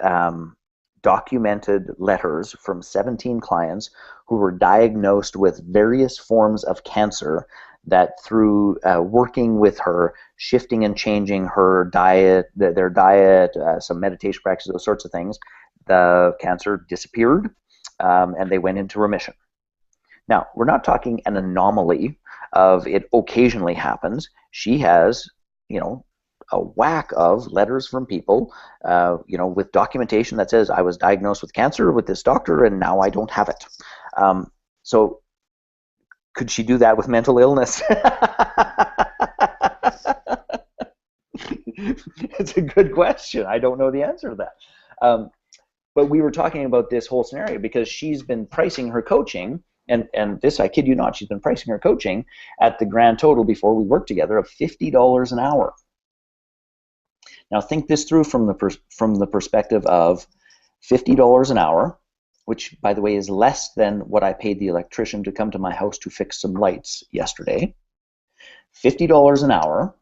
documented letters from 17 clients who were diagnosed with various forms of cancer, that through working with her, shifting and changing her diet, their diet, some meditation practices, those sorts of things, the cancer disappeared, and they went into remission. Now, we're not talking an anomaly of it occasionally happens. She has, a whack of letters from people, with documentation that says, I was diagnosed with cancer with this doctor and now I don't have it. So could she do that with mental illness? It's a good question. I don't know the answer to that. But we were talking about this whole scenario because she's been pricing her coaching, and this, I kid you not, she's been pricing her coaching at the grand total before we worked together of $50 an hour. Now think this through from the perspective of $50 an hour, which, by the way, is less than what I paid the electrician to come to my house to fix some lights yesterday. $50 an hour,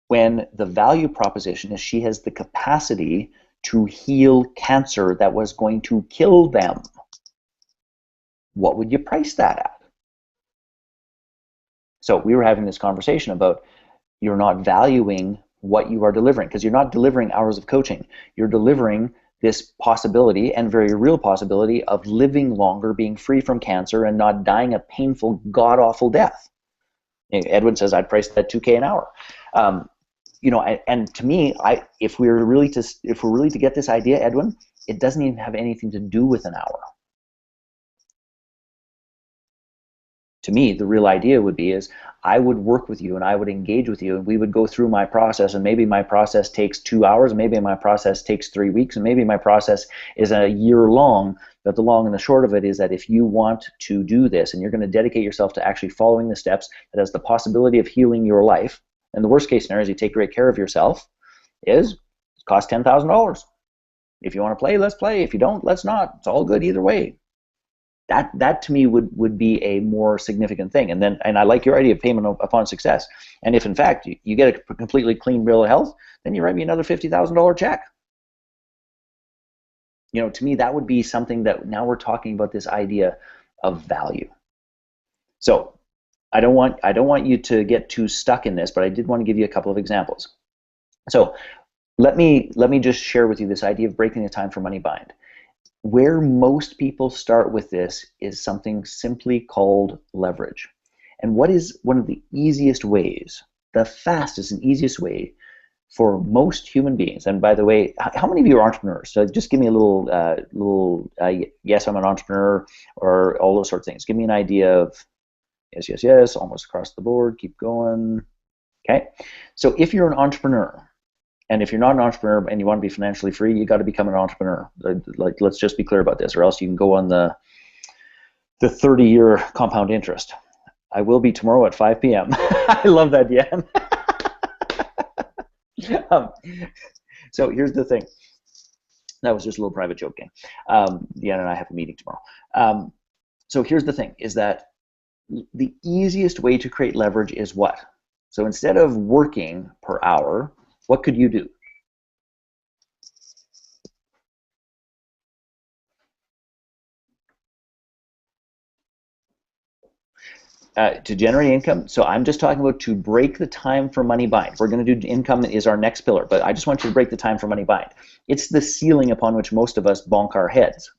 when the value proposition is she has the capacity to heal cancer that was going to kill them. What would you price that at? So we were having this conversation about you're not valuing what you are delivering, because you're not delivering hours of coaching. You're delivering this possibility, and very real possibility, of living longer, being free from cancer, and not dying a painful, god-awful death. Edwin says I'd price that $2K an hour. You know, and to me, if we're really to get this idea, Edwin, it doesn't even have anything to do with an hour. To me, the real idea would be is I would work with you and I would engage with you and we would go through my process, and maybe my process takes 2 hours, maybe my process takes 3 weeks, and maybe my process is a year long. But the long and the short of it is that if you want to do this and you're going to dedicate yourself to actually following the steps that has the possibility of healing your life, and the worst case scenario is you take great care of yourself, is it costs $10,000. If you want to play, let's play. If you don't, let's not. It's all good either way. That to me would be a more significant thing. And I like your idea of payment upon success. And if in fact you get a completely clean bill of health, then you write me another $50,000 check. You know, to me that would be something that now we're talking about this idea of value. So I don't want you to get too stuck in this, but I did want to give you a couple of examples. So let me just share with you this idea of breaking the time for money bind. Where most people start with this is something simply called leverage. And what is one of the easiest ways, the fastest and easiest way for most human beings, and by the way, how many of you are entrepreneurs? So just give me a little yes, I'm an entrepreneur, or all those sorts of things. Give me an idea of yes, yes, yes, almost across the board, keep going. Okay, so if you're an entrepreneur, and if you're not an entrepreneur and you want to be financially free, you got to become an entrepreneur. Like, let's just be clear about this, or else you can go on the 30-year compound interest. I will be tomorrow at 5 p.m. I love that, Yan. So here's the thing. That was just a little private joke, gang. Yan and I have a meeting tomorrow. So here's the thing, is that the easiest way to create leverage is what? So instead of working per hour, what could you do? To generate income, so I'm just talking about to break the time for money bind. We're going to do income is our next pillar, but I just want you to break the time for money bind. It's the ceiling upon which most of us bonk our heads.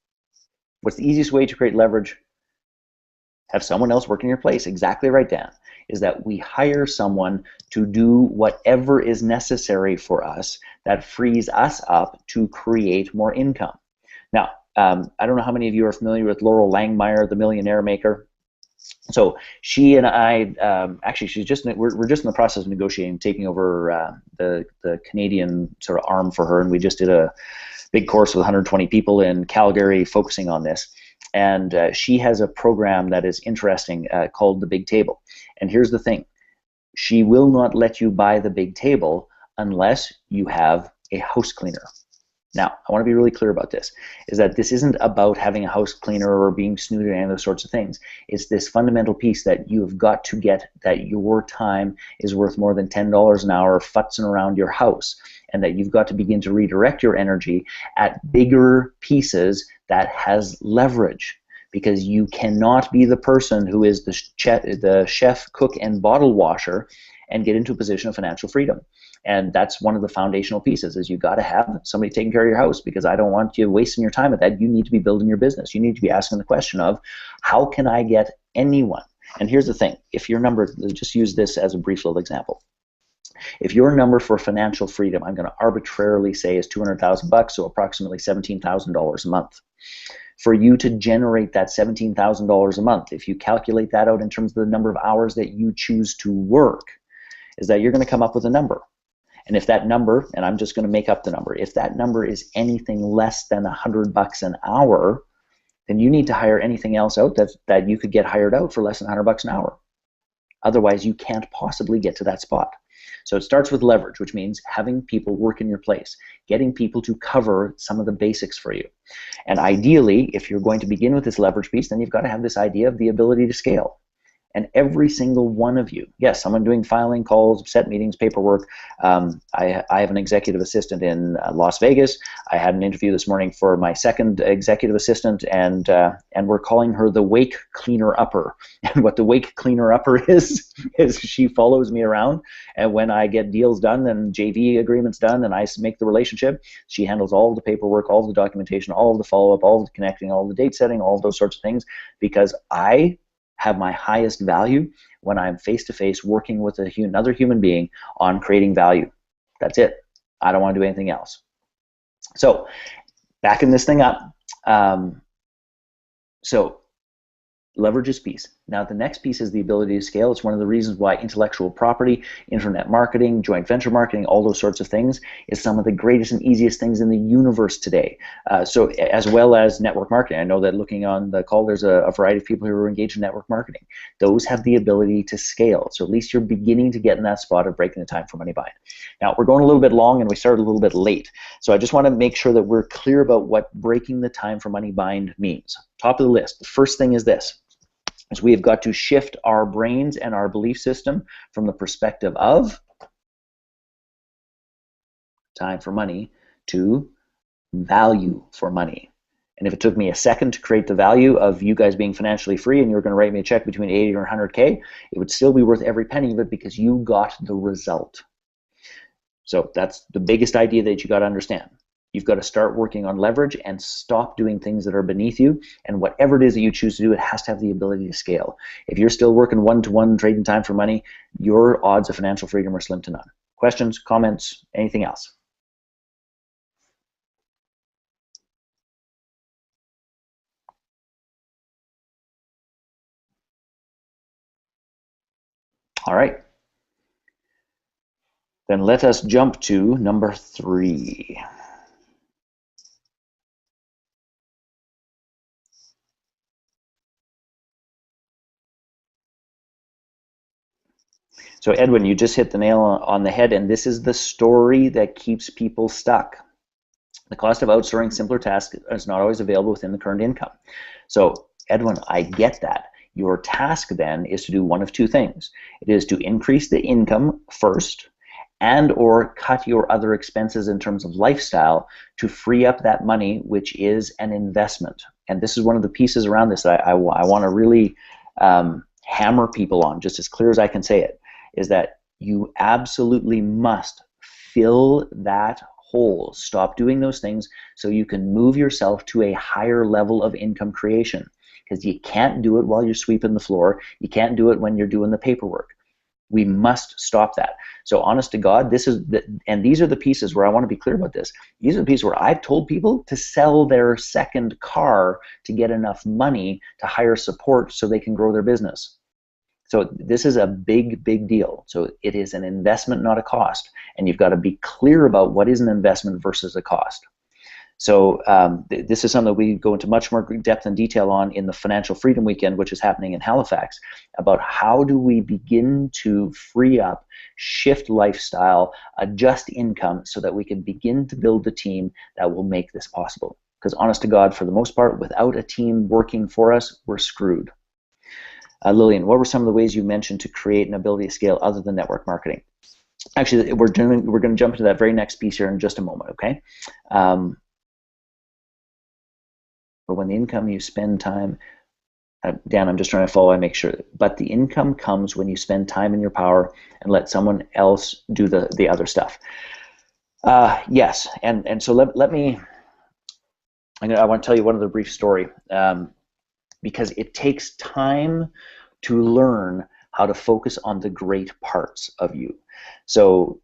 What's the easiest way to create leverage? Have someone else work in your place. Exactly right, Dan. Is that we hire someone to do whatever is necessary for us that frees us up to create more income. Now, I don't know how many of you are familiar with Laurel Langmeyer, the Millionaire Maker. So she and I, actually, we're just in the process of negotiating, taking over the Canadian sort of arm for her, and we just did a big course with 120 people in Calgary focusing on this. And she has a program that is interesting called The Big Table. And here's the thing. She will not let you buy the big table unless you have a house cleaner. Now, I want to be really clear about this, is that this isn't about having a house cleaner or being snooted or any of those sorts of things. It's this fundamental piece that you've got to get, that your time is worth more than $10 an hour futzing around your house, and that you've got to begin to redirect your energy at bigger pieces that has leverage. Because you cannot be the person who is the chef, cook, and bottle washer and get into a position of financial freedom. And that's one of the foundational pieces, is you got to have somebody taking care of your house, because I don't want you wasting your time at that. You need to be building your business. You need to be asking the question of, how can I get anyone? And here's the thing. If your number, just use this as a brief little example. If your number for financial freedom, I'm going to arbitrarily say, is $200,000, so approximately $17,000 a month. For you to generate that $17,000 a month, if you calculate that out in terms of the number of hours that you choose to work, is that you're going to come up with a number. And if that number, and I'm just going to make up the number, if that number is anything less than $100 an hour, then you need to hire anything else out that you could get hired out for less than $100 an hour. Otherwise, you can't possibly get to that spot. So it starts with leverage, which means having people work in your place, getting people to cover some of the basics for you. And ideally, if you're going to begin with this leverage piece, then you've got to have this idea of the ability to scale. And every single one of you, yes, someone doing filing, calls, set meetings, paperwork. I have an executive assistant in Las Vegas. I had an interview this morning for my second executive assistant, and we're calling her the wake cleaner upper. And what the wake cleaner upper is she follows me around, and when I get deals done and JV agreements done, and I make the relationship, she handles all the paperwork, all the documentation, all of the follow-up, all of the connecting, all of the date setting, all of those sorts of things, because I have my highest value when I'm face-to-face working with another human being on creating value. That's it. I don't want to do anything else. So, backing this thing up, so leverage is piece. Now the next piece is the ability to scale. It's one of the reasons why intellectual property, internet marketing, joint venture marketing, all those sorts of things is some of the greatest and easiest things in the universe today. So as well as network marketing. I know that looking on the call, there's a variety of people who are engaged in network marketing. Those have the ability to scale. So at least you're beginning to get in that spot of breaking the time for money bind. Now we're going a little bit long and we started a little bit late. So I just want to make sure that we're clear about what breaking the time for money bind means. Top of the list, the first thing is this. Is we have got to shift our brains and our belief system from the perspective of time for money to value for money. And if it took me a second to create the value of you guys being financially free and you were going to write me a check between 80 or 100K, it would still be worth every penny of it because you got the result. So that's the biggest idea that you got to understand. You've got to start working on leverage and stop doing things that are beneath you. And whatever it is that you choose to do, it has to have the ability to scale. If you're still working one-to-one, trading time for money, your odds of financial freedom are slim to none. Questions, comments, anything else? All right. Then let us jump to number 3. So Edwin, you just hit the nail on the head, and this is the story that keeps people stuck. The cost of outsourcing simpler tasks is not always available within the current income. So Edwin, I get that. Your task then is to do one of two things. It is to increase the income first and or cut your other expenses in terms of lifestyle to free up that money, which is an investment. And this is one of the pieces around this that I want to really hammer people on, just as clear as I can say it, is that you absolutely must fill that hole. Stop doing those things so you can move yourself to a higher level of income creation. Because you can't do it while you're sweeping the floor. You can't do it when you're doing the paperwork. We must stop that. So honest to God, this is and these are the pieces where I want to be clear about this. These are the pieces where I've told people to sell their second car to get enough money to hire support so they can grow their business. So this is a big, big deal. So it is an investment, not a cost. And you've got to be clear about what is an investment versus a cost. So this is something that we go into much more depth and detail on in the Financial Freedom Weekend, which is happening in Halifax, about how do we begin to free up, shift lifestyle, adjust income so that we can begin to build the team that will make this possible. Because honest to God, for the most part, without a team working for us, we're screwed. Lillian, what were some of the ways you mentioned to create an ability to scale other than network marketing? Actually, we're going to jump into that very next piece here in just a moment, okay? But when the income you spend time, Dan, I'm just trying to follow and make sure, but the income comes when you spend time in your power and let someone else do the other stuff. Yes, and so let me, I want to tell you one other brief story, because it takes time to learn how to focus on the great parts of you. So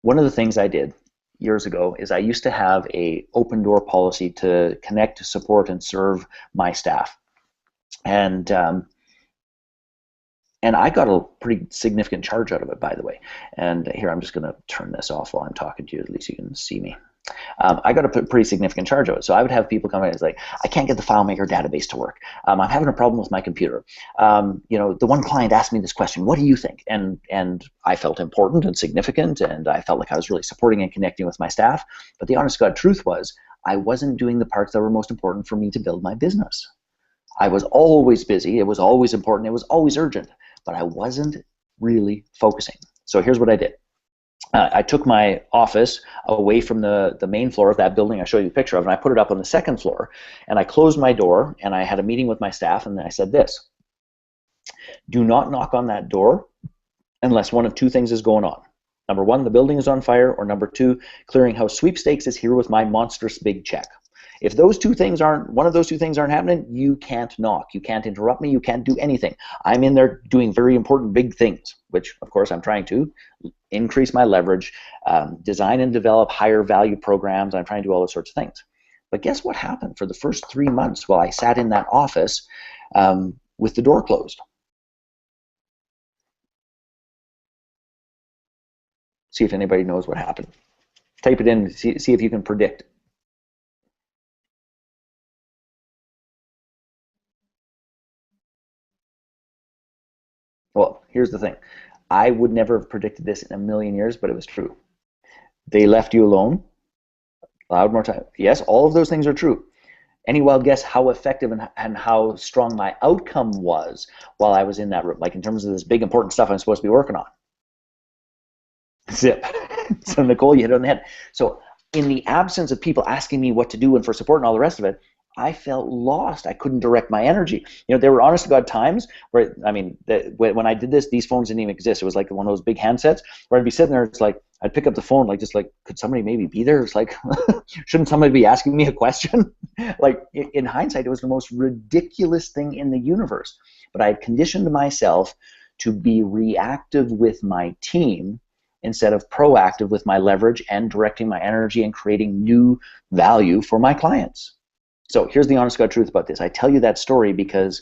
one of the things I did years ago is I used to have a open door policy to connect, support, and serve my staff. And I got a pretty significant charge out of it, by the way. And here, I'm just going to turn this off while I'm talking to you. At least you can see me. I got a pretty significant charge of it. So I would have people come in and it's like, I can't get the FileMaker database to work. I'm having a problem with my computer. The one client asked me this question, what do you think? And I felt important and significant, and I felt like I was really supporting and connecting with my staff. But the honest God truth was, I wasn't doing the parts that were most important for me to build my business. I was always busy. It was always important. It was always urgent. But I wasn't really focusing. So here's what I did. I took my office away from the main floor of that building I showed you a picture of, and I put it up on the second floor, and I closed my door, and I had a meeting with my staff, and I said this: do not knock on that door unless one of two things is going on. Number one, the building is on fire, or number two, Clearinghouse Sweepstakes is here with my monstrous big check. If those two things aren't, one of those two things aren't happening, you can't knock. You can't interrupt me. You can't do anything. I'm in there doing very important big things, which, of course, I'm trying to increase my leverage, design and develop higher value programs. I'm trying to do all those sorts of things. But guess what happened for the first 3 months while I sat in that office with the door closed? See if anybody knows what happened. Type it in, see if you can predict. Well, here's the thing. I would never have predicted this in a million years, but it was true. They left you alone. Allowed more time. Yes, all of those things are true. Any wild guess how effective and how strong my outcome was while I was in that room, like in terms of this big important stuff I'm supposed to be working on? Zip. So Nicole, you hit it on the head. So in the absence of people asking me what to do and for support and all the rest of it, I felt lost. I couldn't direct my energy. There were honest to God times where, when I did this, these phones didn't even exist. It was like one of those big handsets where I'd be sitting there. It's like I'd pick up the phone, could somebody maybe be there? It's like, shouldn't somebody be asking me a question? Like in hindsight, it was the most ridiculous thing in the universe. But I had conditioned myself to be reactive with my team instead of proactive with my leverage and directing my energy and creating new value for my clients. So here's the honest God truth about this. I tell you that story because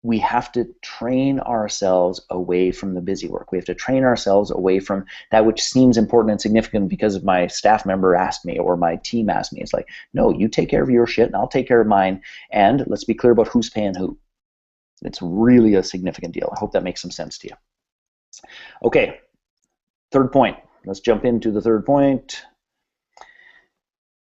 we have to train ourselves away from the busy work. We have to train ourselves away from that which seems important and significant because my staff member asked me or my team asked me. It's like, no, you take care of your shit and I'll take care of mine. And let's be clear about who's paying who. It's really a significant deal. I hope that makes some sense to you. Okay, third point. Let's jump into the third point.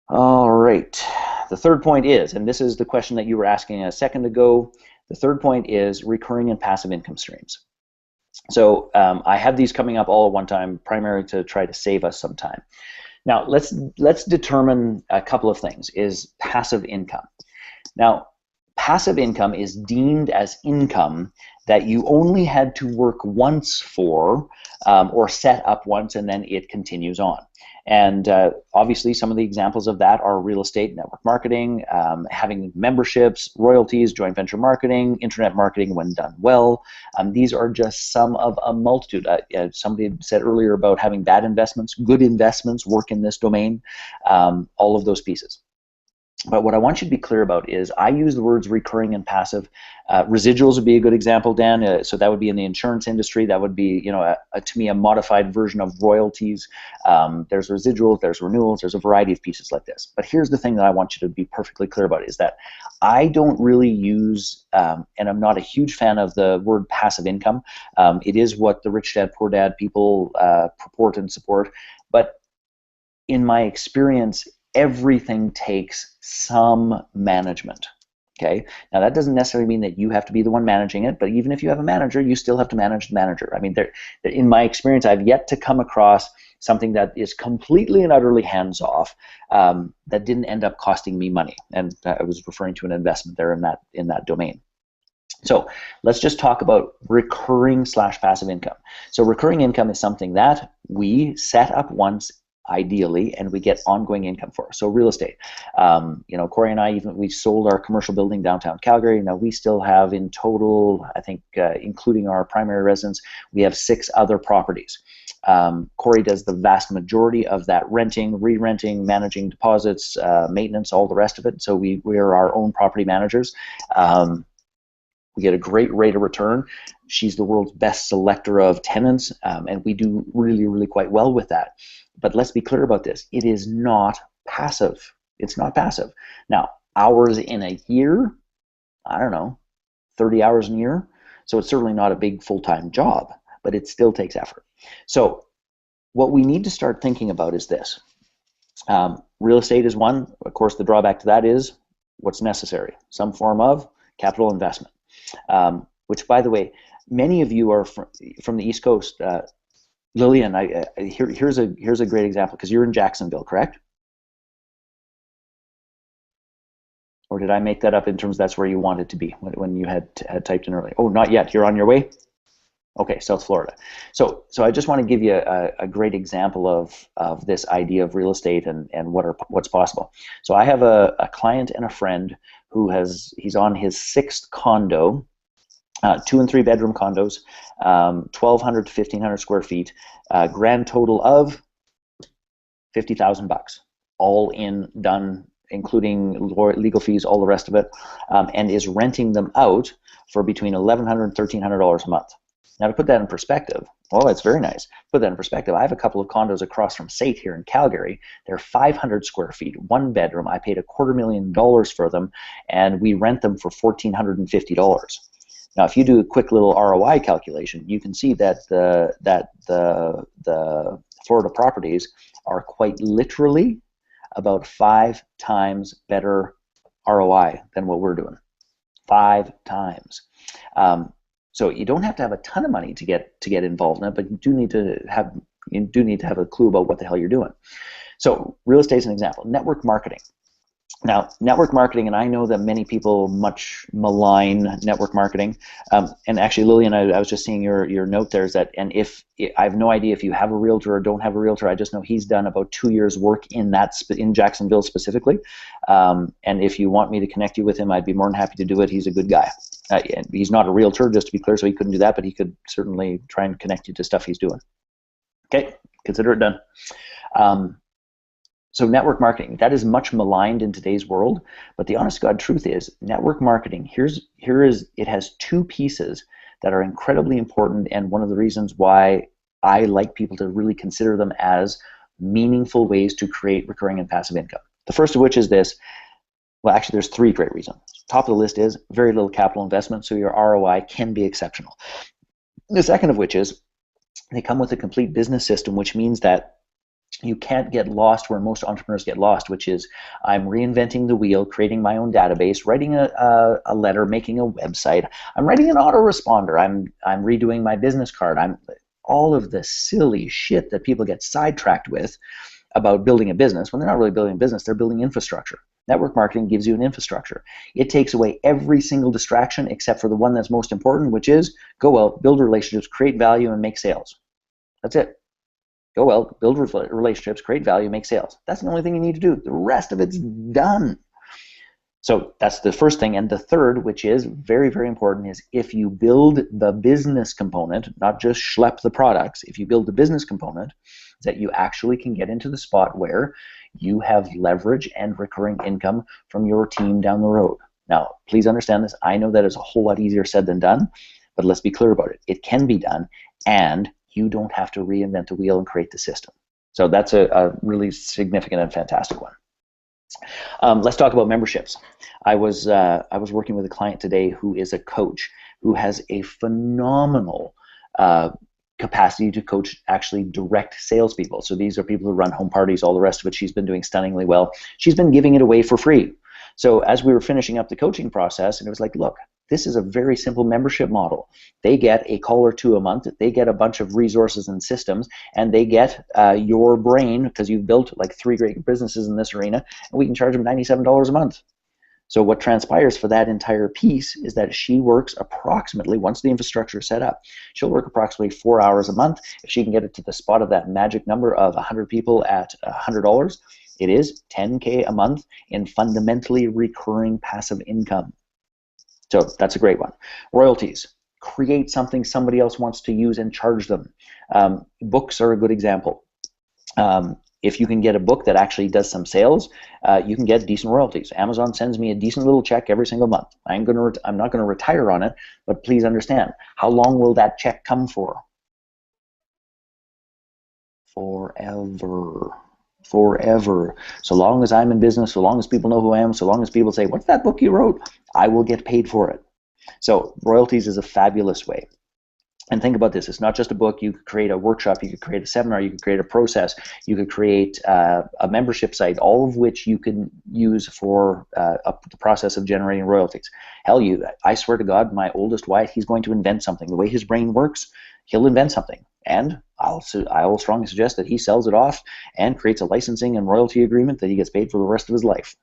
All right. The third point is, and this is the question that you were asking a second ago, the third point is recurring and passive income streams. So I have these coming up all at one time, primarily to try to save us some time. Now let's determine a couple of things. Is passive income. Now passive income is deemed as income that you only had to work once for or set up once and then it continues on. And obviously some of the examples of that are real estate, network marketing, having memberships, royalties, joint venture marketing, internet marketing when done well. These are just some of a multitude. Somebody said earlier about having bad investments, good investments work in this domain, all of those pieces. But what I want you to be clear about is I use the words recurring and passive. Residuals would be a good example, Dan. So that would be in the insurance industry. That would be, to me, a modified version of royalties. There's residuals, there's renewals, there's a variety of pieces like this. But here's the thing that I want you to be perfectly clear about is that I don't really use, and I'm not a huge fan of the word passive income. It is what the rich dad, poor dad people purport and support. But in my experience, everything takes some management. Okay. Now that doesn't necessarily mean that you have to be the one managing it, but even if you have a manager, you still have to manage the manager. I mean, in my experience, I've yet to come across something that is completely and utterly hands-off that didn't end up costing me money. And I was referring to an investment there in that domain. So let's just talk about recurring / passive income. So recurring income is something that we set up once, ideally, and we get ongoing income for. So real estate. Corey and I, we sold our commercial building downtown Calgary. Now we still have in total, I think, including our primary residence, we have 6 other properties. Corey does the vast majority of that renting, re-renting, managing deposits, maintenance, all the rest of it. So we are our own property managers. We get a great rate of return. She's the world's best selector of tenants, and we do really, really quite well with that. But let's be clear about this. It is not passive. It's not passive. Now, hours in a year, I don't know, 30 hours in a year. So it's certainly not a big full-time job, but it still takes effort. So what we need to start thinking about is this. Real estate is one. Of course, the drawback to that is what's necessary, some form of capital investment. Which, by the way, many of you are from the East Coast. Lillian, here's a great example, because you're in Jacksonville, correct? Or did I make that up in terms that's where you wanted to be when you had typed in earlier? Oh, not yet. You're on your way? Okay, South Florida. So I just want to give you a great example of this idea of real estate and what's possible. So I have a client and a friend who he's on his 6th condo, 2 and 3 bedroom condos, 1,200 to 1,500 square feet, grand total of $50,000, all in, done, including legal fees, all the rest of it, and is renting them out for between $1,100 and $1,300 a month. Now, to put that in perspective, well, that's very nice. Put that in perspective, I have a couple of condos across from Fiset here in Calgary. They're 500 square feet, 1 bedroom. I paid $250,000 for them, and we rent them for $1,450. Now, if you do a quick little ROI calculation, you can see that the Florida properties are quite literally about 5 times better ROI than what we're doing. 5 times. So you don't have to have a ton of money to get involved in it, but you do need to have a clue about what the hell you're doing. So real estate is an example. Network marketing. Now, network marketing, and I know that many people much malign network marketing. And actually, Lillian, I was just seeing your note there, is that, and if I have no idea if you have a realtor or don't have a realtor, I just know he's done about 2 years work in Jacksonville specifically. And if you want me to connect you with him, I'd be more than happy to do it. He's a good guy. And he's not a realtor, just to be clear, so he couldn't do that, but he could certainly try and connect you to stuff he's doing. Okay, consider it done. So network marketing, that is much maligned in today's world, but the honest God truth is, network marketing, it has 2 pieces that are incredibly important, and one of the reasons why I like people to really consider them as meaningful ways to create recurring and passive income. The first of which is this. Well, actually, there's 3 great reasons. Top of the list is very little capital investment, so your ROI can be exceptional. The second of which is they come with a complete business system, which means that you can't get lost where most entrepreneurs get lost, which is I'm reinventing the wheel, creating my own database, writing a letter, making a website. I'm writing an autoresponder. I'm redoing my business card. I'm all of the silly shit that people get sidetracked with about building a business. When they're not really building a business, they're building infrastructure. Network marketing gives you an infrastructure. It takes away every single distraction except for the one that's most important, which is go out, build relationships, create value, and make sales. That's it. Go out, build relationships, create value, make sales. That's the only thing you need to do. The rest of it's done. So that's the first thing. And the third, which is very, very important, is if you build the business component, not just schlep the products, if you build the business component, that you actually can get into the spot where you have leverage and recurring income from your team down the road. Now, please understand this. I know that is a whole lot easier said than done, but let's be clear about it. It can be done, and you don't have to reinvent the wheel and create the system. So that's a really significant and fantastic one. Let's talk about memberships. I was working with a client today who is a coach who has a phenomenal capacity to coach actually direct salespeople. So these are people who run home parties, all the rest of it. She's been doing stunningly well. She's been giving it away for free. So as we were finishing up the coaching process, and it was like, look, this is a very simple membership model. They get a call or 2 a month. They get a bunch of resources and systems, and they get your brain, because you've built like 3 great businesses in this arena, and we can charge them $97 a month. So what transpires for that entire piece is that she works approximately, once the infrastructure is set up, she'll work approximately 4 hours a month. If she can get it to the spot of that magic number of 100 people at $100, it is $10K a month in fundamentally recurring passive income. So that's a great one. Royalties. Create something somebody else wants to use and charge them. Books are a good example. if you can get a book that actually does some sales, you can get decent royalties. Amazon sends me a decent little check every single month. I'm not going to retire on it, but please understand, how long will that check come for? Forever. Forever. So long as I'm in business, so long as people know who I am, so long as people say, what's that book you wrote? I will get paid for it. So royalties is a fabulous way. And think about this, it's not just a book. You could create a workshop, you could create a seminar, you could create a process, you could create a membership site, all of which you can use for the process of generating royalties. Hell, I swear to God, my oldest Wyatt, he's going to invent something. The way his brain works, he'll invent something. And I will strongly suggest that he sells it off and creates a licensing and royalty agreement that he gets paid for the rest of his life.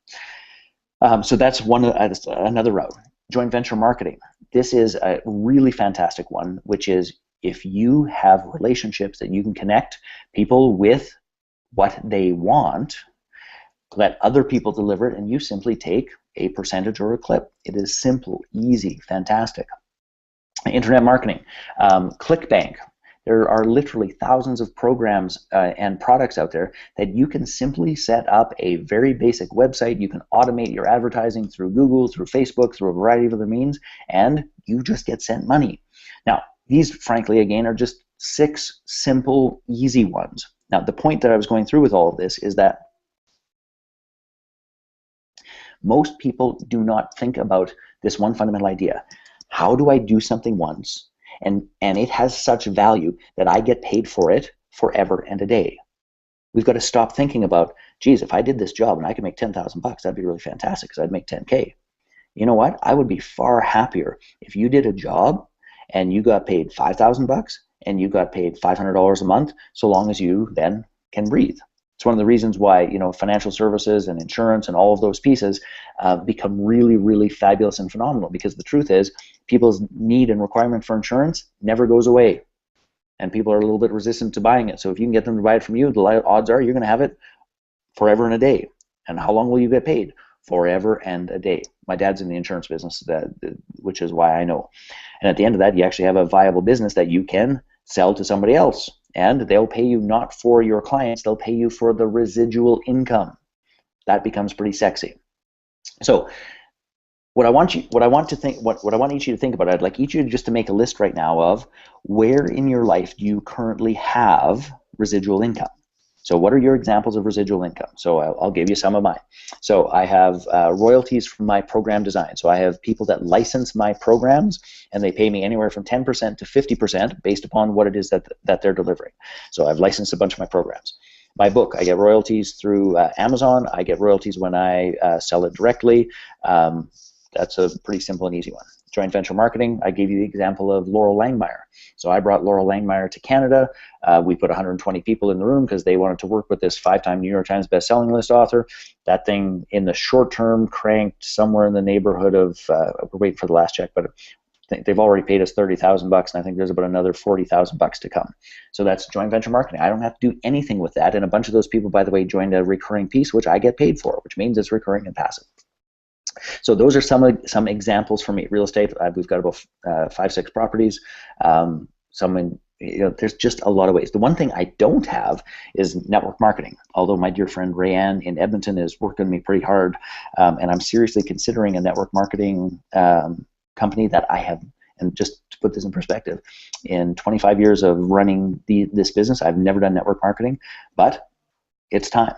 So that's another route. Joint venture marketing. This is a really fantastic one, which is if you have relationships that you can connect people with what they want, let other people deliver it, and you simply take a percentage or a clip. It is simple, easy, fantastic. Internet marketing. ClickBank. There are literally thousands of programs and products out there that you can simply set up a very basic website. You can automate your advertising through Google, through Facebook, through a variety of other means, and you just get sent money. Now, these, frankly, again, are just 6 simple, easy ones. Now, the point that I was going through with all of this is that most people do not think about this one fundamental idea. How do I do something once? And it has such value that I get paid for it forever and a day. We've got to stop thinking about, geez, if I did this job and I could make 10,000 bucks, that'd be really fantastic because I'd make 10K. You know what? I would be far happier if you did a job and you got paid 5,000 bucks and you got paid $500 a month, so long as you then can breathe. It's one of the reasons why, you know, financial services and insurance and all of those pieces become really, really fabulous and phenomenal, because the truth is people's need and requirement for insurance never goes away, and people are a little bit resistant to buying it. So if you can get them to buy it from you, the odds are you're going to have it forever and a day. And how long will you get paid? Forever and a day. My dad's in the insurance business, which is why I know. And at the end of that, you actually have a viable business that you can sell to somebody else. And they'll pay you not for your clients, they'll pay you for the residual income. That becomes pretty sexy. So what I want each of you to think about, I'd like each of you just to make a list right now of where in your life do you currently have residual income. So what are your examples of residual income? So I'll give you some of mine. So I have royalties from my program design. So I have people that license my programs, and they pay me anywhere from 10% to 50% based upon what it is that they're delivering. So I've licensed a bunch of my programs. My book, I get royalties through Amazon. I get royalties when I sell it directly. That's a pretty simple and easy one. Joint venture marketing, I gave you the example of Laurel Langmeyer. So I brought Laurel Langmeyer to Canada. We put 120 people in the room because they wanted to work with this 5-time New York Times best-selling list author. That thing in the short term cranked somewhere in the neighborhood of, we're waiting for the last check, but I think they've already paid us 30,000 bucks, and I think there's about another 40,000 bucks to come. So that's joint venture marketing. I don't have to do anything with that, and a bunch of those people, by the way, joined a recurring piece, which I get paid for, which means it's recurring and passive. So those are some examples for me. Real estate, we've got about 5-6 properties. There's just a lot of ways. The one thing I don't have is network marketing, although my dear friend Rayanne in Edmonton is working me pretty hard, and I'm seriously considering a network marketing company that I have. And just to put this in perspective, in 25 years of running this business, I've never done network marketing, but it's time.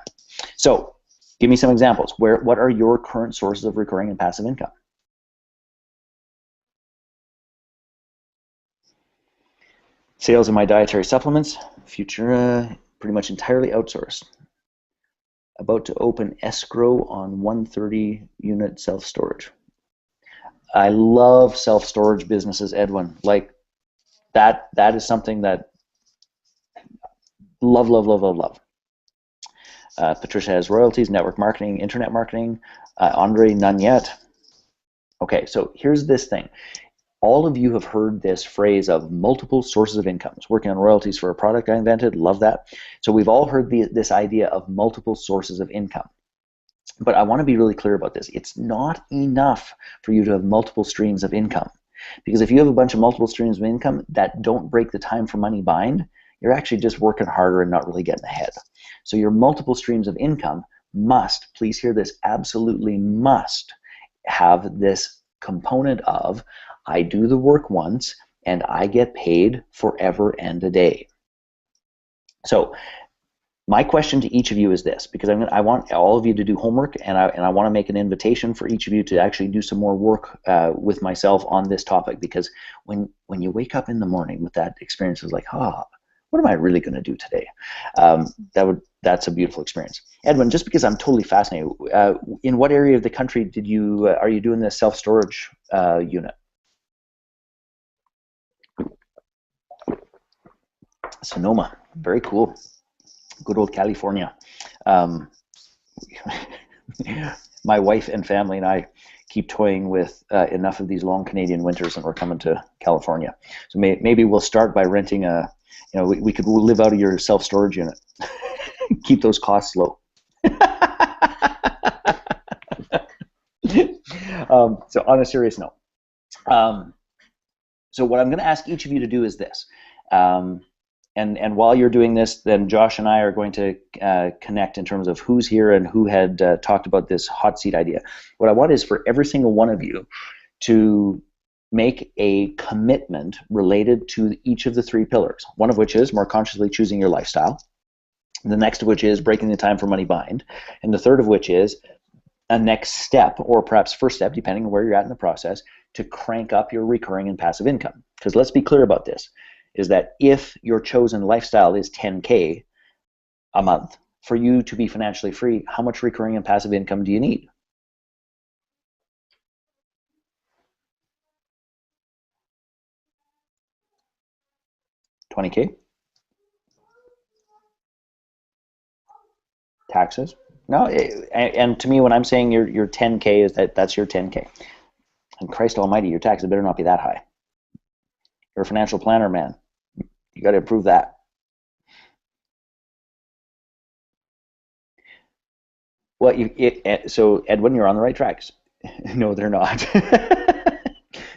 So give me some examples. What are your current sources of recurring and passive income? Sales of my dietary supplements, future pretty much entirely outsourced. About to open escrow on 130 unit self-storage. I love self-storage businesses, Edwin. Like that is something that love. Patricia has royalties, network marketing, internet marketing. Andre, none yet. Okay, so here's this thing. All of you have heard this phrase of multiple sources of income. It's working on royalties for a product I invented. Love that. So we've all heard this idea of multiple sources of income. But I want to be really clear about this. It's not enough for you to have multiple streams of income. Because if you have a bunch of multiple streams of income that don't break the time for money bind, you're actually just working harder and not really getting ahead. So your multiple streams of income must, please hear this, absolutely must have this component of, I do the work once and I get paid forever and a day. So my question to each of you is this, because I want all of you to do homework, and I want to make an invitation for each of you to actually do some more work with myself on this topic, because when you wake up in the morning with that experience, it's like, what am I really going to do today? That's a beautiful experience. Edwin, just because I'm totally fascinated, in what area of the country are you doing the self-storage unit? Sonoma, very cool. Good old California. My wife and family and I keep toying with enough of these long Canadian winters, and we're coming to California. So maybe we'll start by renting we could live out of your self-storage unit. Keep those costs low. So on a serious note, so what I'm going to ask each of you to do is this. And while you're doing this, then Josh and I are going to connect in terms of who's here and who had talked about this hot seat idea. What I want is for every single one of you to make a commitment related to each of the three pillars, one of which is more consciously choosing your lifestyle, the next of which is breaking the time for money bind, and the third of which is a next step, or perhaps first step, depending on where you're at in the process, to crank up your recurring and passive income. Because let's be clear about this, is that if your chosen lifestyle is $10K a month, for you to be financially free, how much recurring and passive income do you need? $20K? Taxes? No, and to me, when I'm saying your 10K, is that's your 10K. And Christ almighty, your taxes better not be that high. You're a financial planner, man. You got to improve that. Well, so Edwin, you're on the right tracks. No, they're not.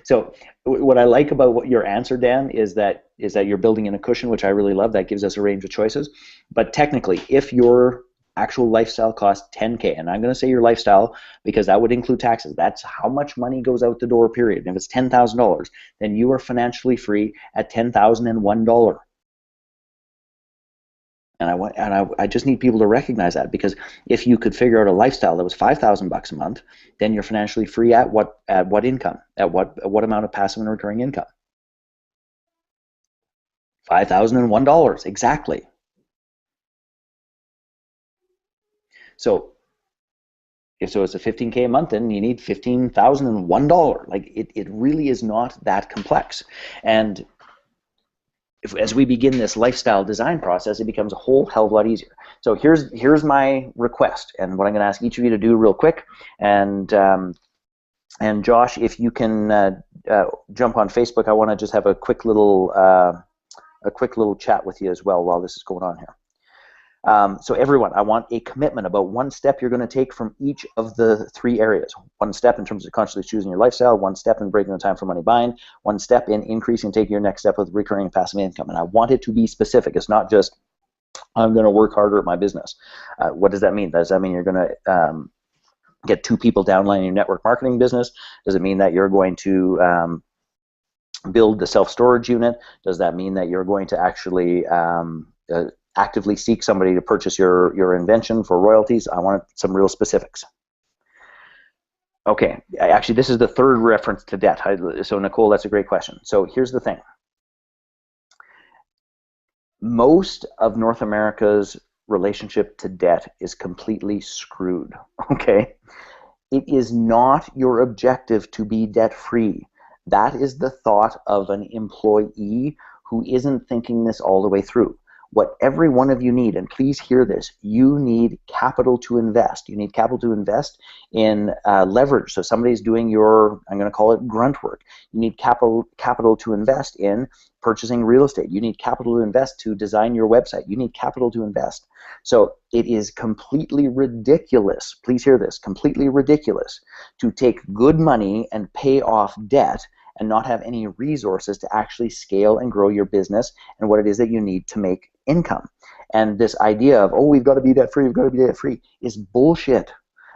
So what I like about your answer, Dan, is that you're building in a cushion, which I really love. That gives us a range of choices. But technically, if your actual lifestyle costs $10K, and I'm going to say your lifestyle because that would include taxes, that's how much money goes out the door, period. And if it's $10,000, then you are financially free at $10,001. And I just need people to recognize that, because if you could figure out a lifestyle that was $5,000 a month, then you're financially free at what income? At what amount of passive and recurring income? $5,001, exactly. So if it's a $15K a month, then you need $15,001. Like it really is not that complex. And as we begin this lifestyle design process, it becomes a whole hell of a lot easier. So here's my request, and what I'm going to ask each of you to do real quick. And Josh, if you can jump on Facebook, I want to just have a quick little chat with you as well while this is going on here. So everyone, I want a commitment about one step you're going to take from each of the three areas. One step in terms of consciously choosing your lifestyle, one step in breaking the time for money bind, one step in increasing and taking your next step with recurring and passive income. And I want it to be specific. It's not just, I'm going to work harder at my business. What does that mean? Does that mean you're going to get 2 people downlining your network marketing business? Does it mean that you're going to build the self-storage unit? Does that mean that you're going to actually actively seek somebody to purchase your invention for royalties? I want some real specifics. Okay, actually this is the third reference to debt. So Nicole, that's a great question. So here's the thing. Most of North America's relationship to debt is completely screwed, okay? It is not your objective to be debt-free. That is the thought of an employee who isn't thinking this all the way through. What every one of you need, and please hear this, you need capital to invest. You need capital to invest in leverage. So somebody's doing your, I'm going to call it grunt work. You need capital to invest in purchasing real estate. You need capital to invest to design your website. You need capital to invest. So it is completely ridiculous, please hear this, completely ridiculous to take good money and pay off debt and not have any resources to actually scale and grow your business and what it is that you need to make income. And this idea of, oh, we've got to be debt free, we've got to be debt free, is bullshit.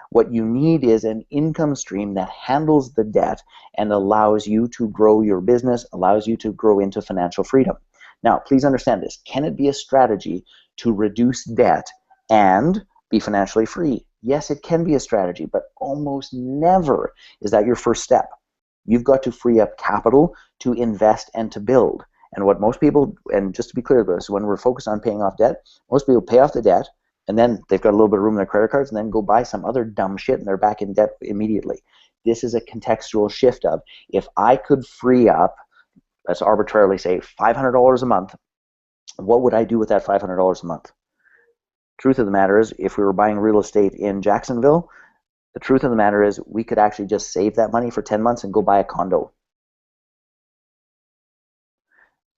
What you need is an income stream that handles the debt and allows you to grow your business, allows you to grow into financial freedom. Now, please understand this. Can it be a strategy to reduce debt and be financially free? Yes, it can be a strategy, but almost never is that your first step. You've got to free up capital to invest and to build. And what most people, and just to be clear about this, when we're focused on paying off debt, most people pay off the debt, and then they've got a little bit of room in their credit cards, and then go buy some other dumb shit, and they're back in debt immediately. This is a contextual shift of, if I could free up, let's arbitrarily say $500 a month, what would I do with that $500 a month? Truth of the matter is, if we were buying real estate in Jacksonville, the truth of the matter is we could actually just save that money for 10 months and go buy a condo.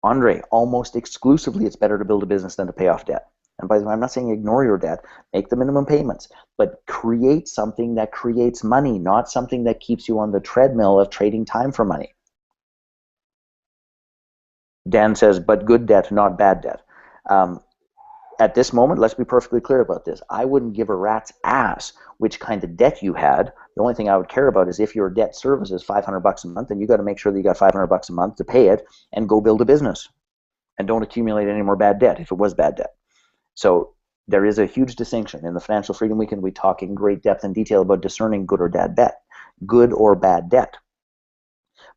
Andre, almost exclusively, it's better to build a business than to pay off debt. And by the way, I'm not saying ignore your debt, make the minimum payments, but create something that creates money, not something that keeps you on the treadmill of trading time for money. Dan says, but good debt, not bad debt. At this moment, let's be perfectly clear about this. I wouldn't give a rat's ass which kind of debt you had. The only thing I would care about is if your debt service is $500 a month, then you got to make sure that you got $500 a month to pay it and go build a business. And don't accumulate any more bad debt if it was bad debt. So there is a huge distinction. In the Financial Freedom Weekend, we talk in great depth and detail about discerning good or bad debt. Good or bad debt.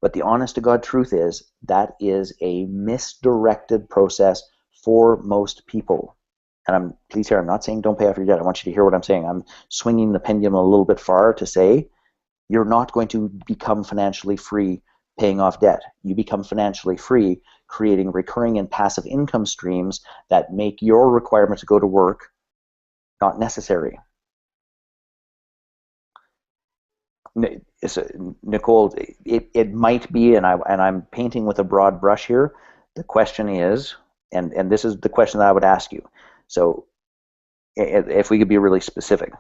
But the honest to God truth is that is a misdirected process for most people. And please hear, I'm not saying don't pay off your debt. I want you to hear what I'm saying. I'm swinging the pendulum a little bit far to say you're not going to become financially free paying off debt. You become financially free creating recurring and passive income streams that make your requirement to go to work not necessary. Nicole, it might be, and I'm painting with a broad brush here. The question is, and this is the question that I would ask you. So if we could be really specific.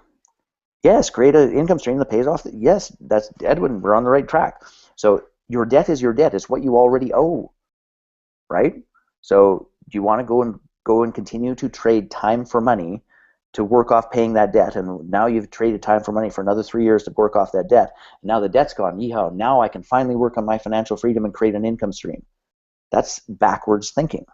Yes, create an income stream that pays off. Yes, that's Edwin, we're on the right track. So your debt is your debt. It's what you already owe, right? So do you want to go and continue to trade time for money to work off paying that debt? And now you've traded time for money for another 3 years to work off that debt. And now the debt's gone. Yeehaw, now I can finally work on my financial freedom and create an income stream. That's backwards thinking.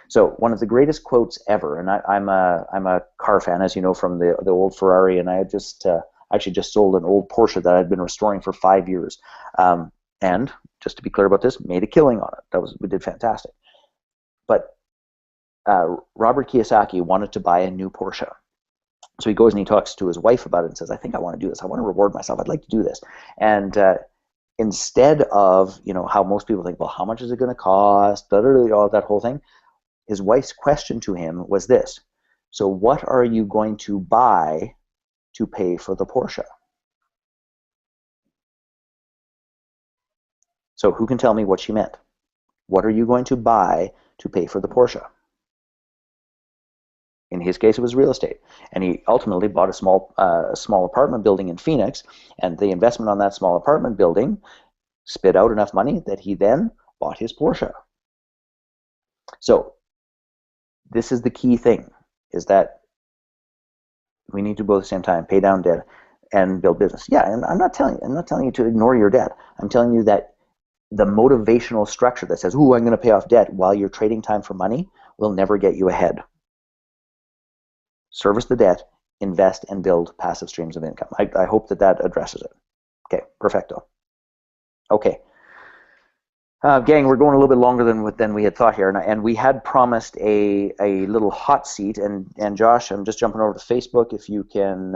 So one of the greatest quotes ever, and I'm a car fan, as you know, from the old Ferrari, and I had just actually just sold an old Porsche that I'd been restoring for 5 years, and just to be clear about this, made a killing on it. We did fantastic. But Robert Kiyosaki wanted to buy a new Porsche, so he goes and he talks to his wife about it and says, "I think I want to do this. I want to reward myself. I'd like to do this." And instead of how most people think, well, how much is it going to cost? All that whole thing. His wife's question to him was this: so what are you going to buy to pay for the Porsche? So who can tell me what she meant? What are you going to buy to pay for the Porsche? In his case, it was real estate. And he ultimately bought a small apartment building in Phoenix, and the investment on that small apartment building spit out enough money that he then bought his Porsche. So this is the key thing, is that we need to both at the same time pay down debt and build business. Yeah, and I'm not telling you to ignore your debt. I'm telling you that the motivational structure that says, "Ooh, I'm going to pay off debt," while you're trading time for money, will never get you ahead. Service the debt, invest, and build passive streams of income. I hope that addresses it. Okay, perfecto. Okay. Gang, we're going a little bit longer than we had thought here, and we had promised a little hot seat. And Josh, I'm just jumping over to Facebook. If you can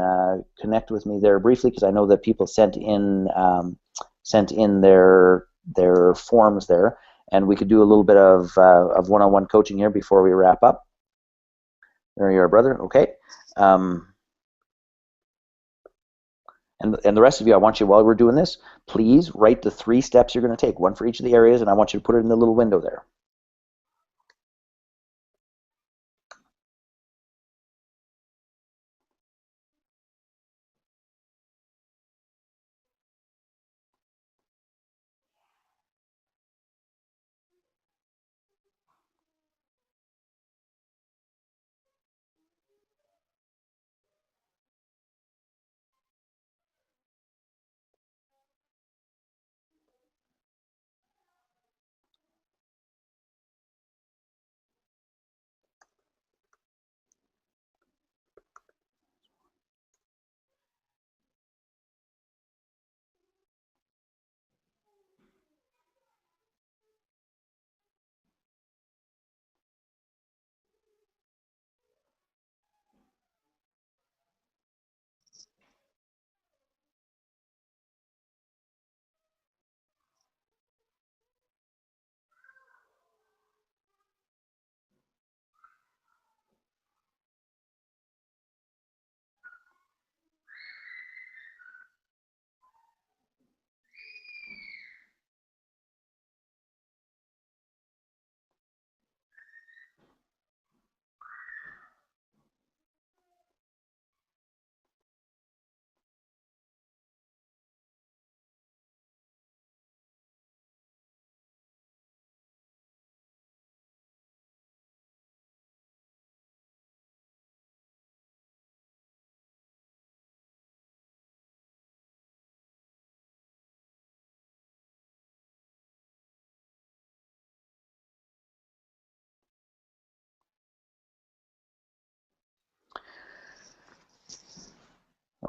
connect with me there briefly, because I know that people sent in their forms there, and we could do a little bit of one-on-one coaching here before we wrap up. There you are, brother. Okay. And the rest of you, I want you, while we're doing this, please write the 3 steps you're going to take, one for each of the areas, and I want you to put it in the little window there.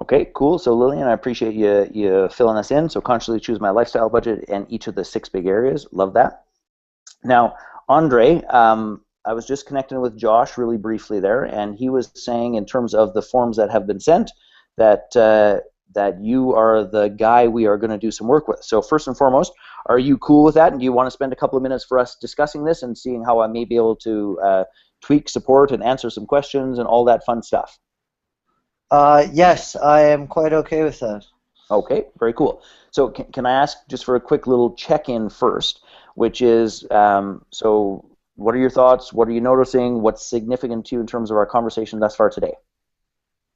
Okay, cool. So Lillian, I appreciate you filling us in. So consciously choose my lifestyle budget and each of the 6 big areas. Love that. Now, Andre, I was just connecting with Josh really briefly there, and he was saying in terms of the forms that have been sent that that you are the guy we are going to do some work with. So first and foremost, are you cool with that? And do you want to spend a couple of minutes for us discussing this and seeing how I may be able to tweak, support, and answer some questions and all that fun stuff? Yes, I am quite okay with that. Okay, very cool. So can I ask just for a quick little check-in first, which is, so what are your thoughts? What are you noticing? What's significant to you in terms of our conversation thus far today?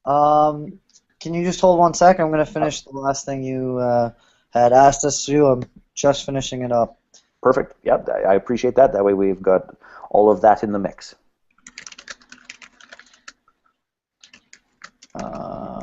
Um, can you just hold 1 second? I'm going to finish the last thing you had asked us to do. I'm just finishing it up. Perfect. Yep, I appreciate that. That way we've got all of that in the mix. Uh,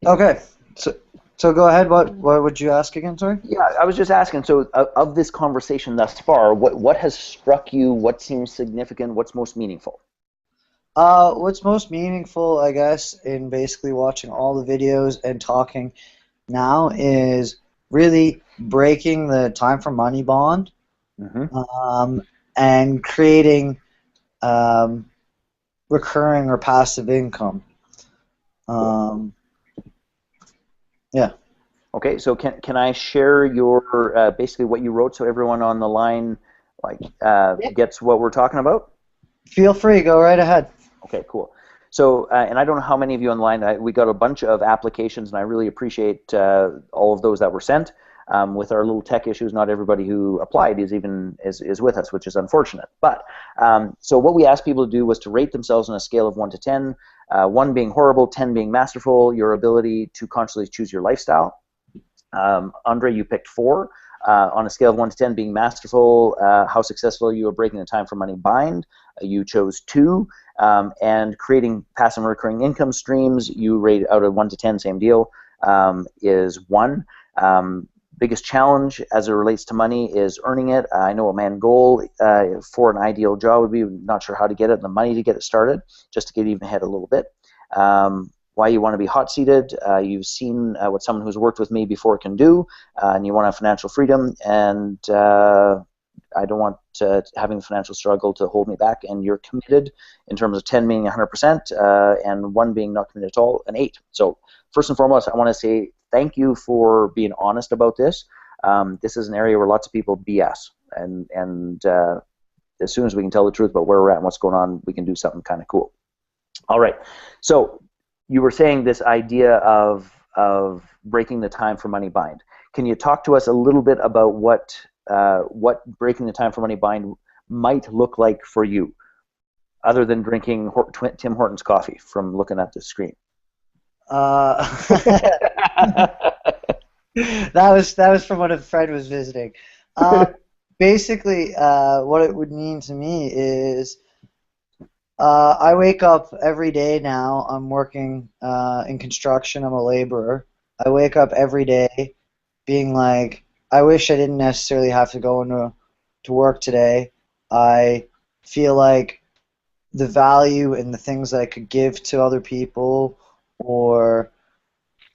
okay, so go ahead. What would you ask again? Sorry. Yeah, I was just asking, so of this conversation thus far, what has struck you? What seems significant? What's most meaningful? What's most meaningful, I guess, in basically watching all the videos and talking now is really breaking the time for money bond, Mm-hmm. um, and creating um, recurring or passive income. Cool. Um, yeah. Okay, so can I share your basically what you wrote so everyone on the line like gets what we're talking about? Feel free, go right ahead. Okay, cool. So, and I don't know how many of you online, we got a bunch of applications, and I really appreciate all of those that were sent. With our little tech issues, not everybody who applied is with us, which is unfortunate. But so what we asked people to do was to rate themselves on a scale of 1 to 10, 1 being horrible, 10 being masterful, your ability to consciously choose your lifestyle. Andre, you picked 4. On a scale of 1 to 10 being masterful, how successful you are breaking the time for money bind. You chose 2. And creating passive and recurring income streams, you rate out of 1 to 10, same deal, is 1. Biggest challenge as it relates to money is earning it. I know a main goal for an ideal job would be not sure how to get it and the money to get it started, just to get even ahead a little bit. Why you want to be hot-seated. You've seen what someone who's worked with me before can do, and you want to have financial freedom, and I don't want having the financial struggle to hold me back, and you're committed in terms of 10 being 100% and 1 being not committed at all, and 8. So first and foremost, I want to say thank you for being honest about this. This is an area where lots of people BS, and as soon as we can tell the truth about where we're at and what's going on, we can do something kind of cool. All right, so you were saying this idea of breaking the time for money bind. Can you talk to us a little bit about what breaking the time for money bind might look like for you, other than drinking Tim Hortons coffee from looking at the screen? Uh, that was from when a friend was visiting. Basically, what it would mean to me is I wake up every day now. I'm working in construction. I'm a laborer. I wake up every day being like, I wish I didn't necessarily have to go into to work today. I feel like the value and the things that I could give to other people, or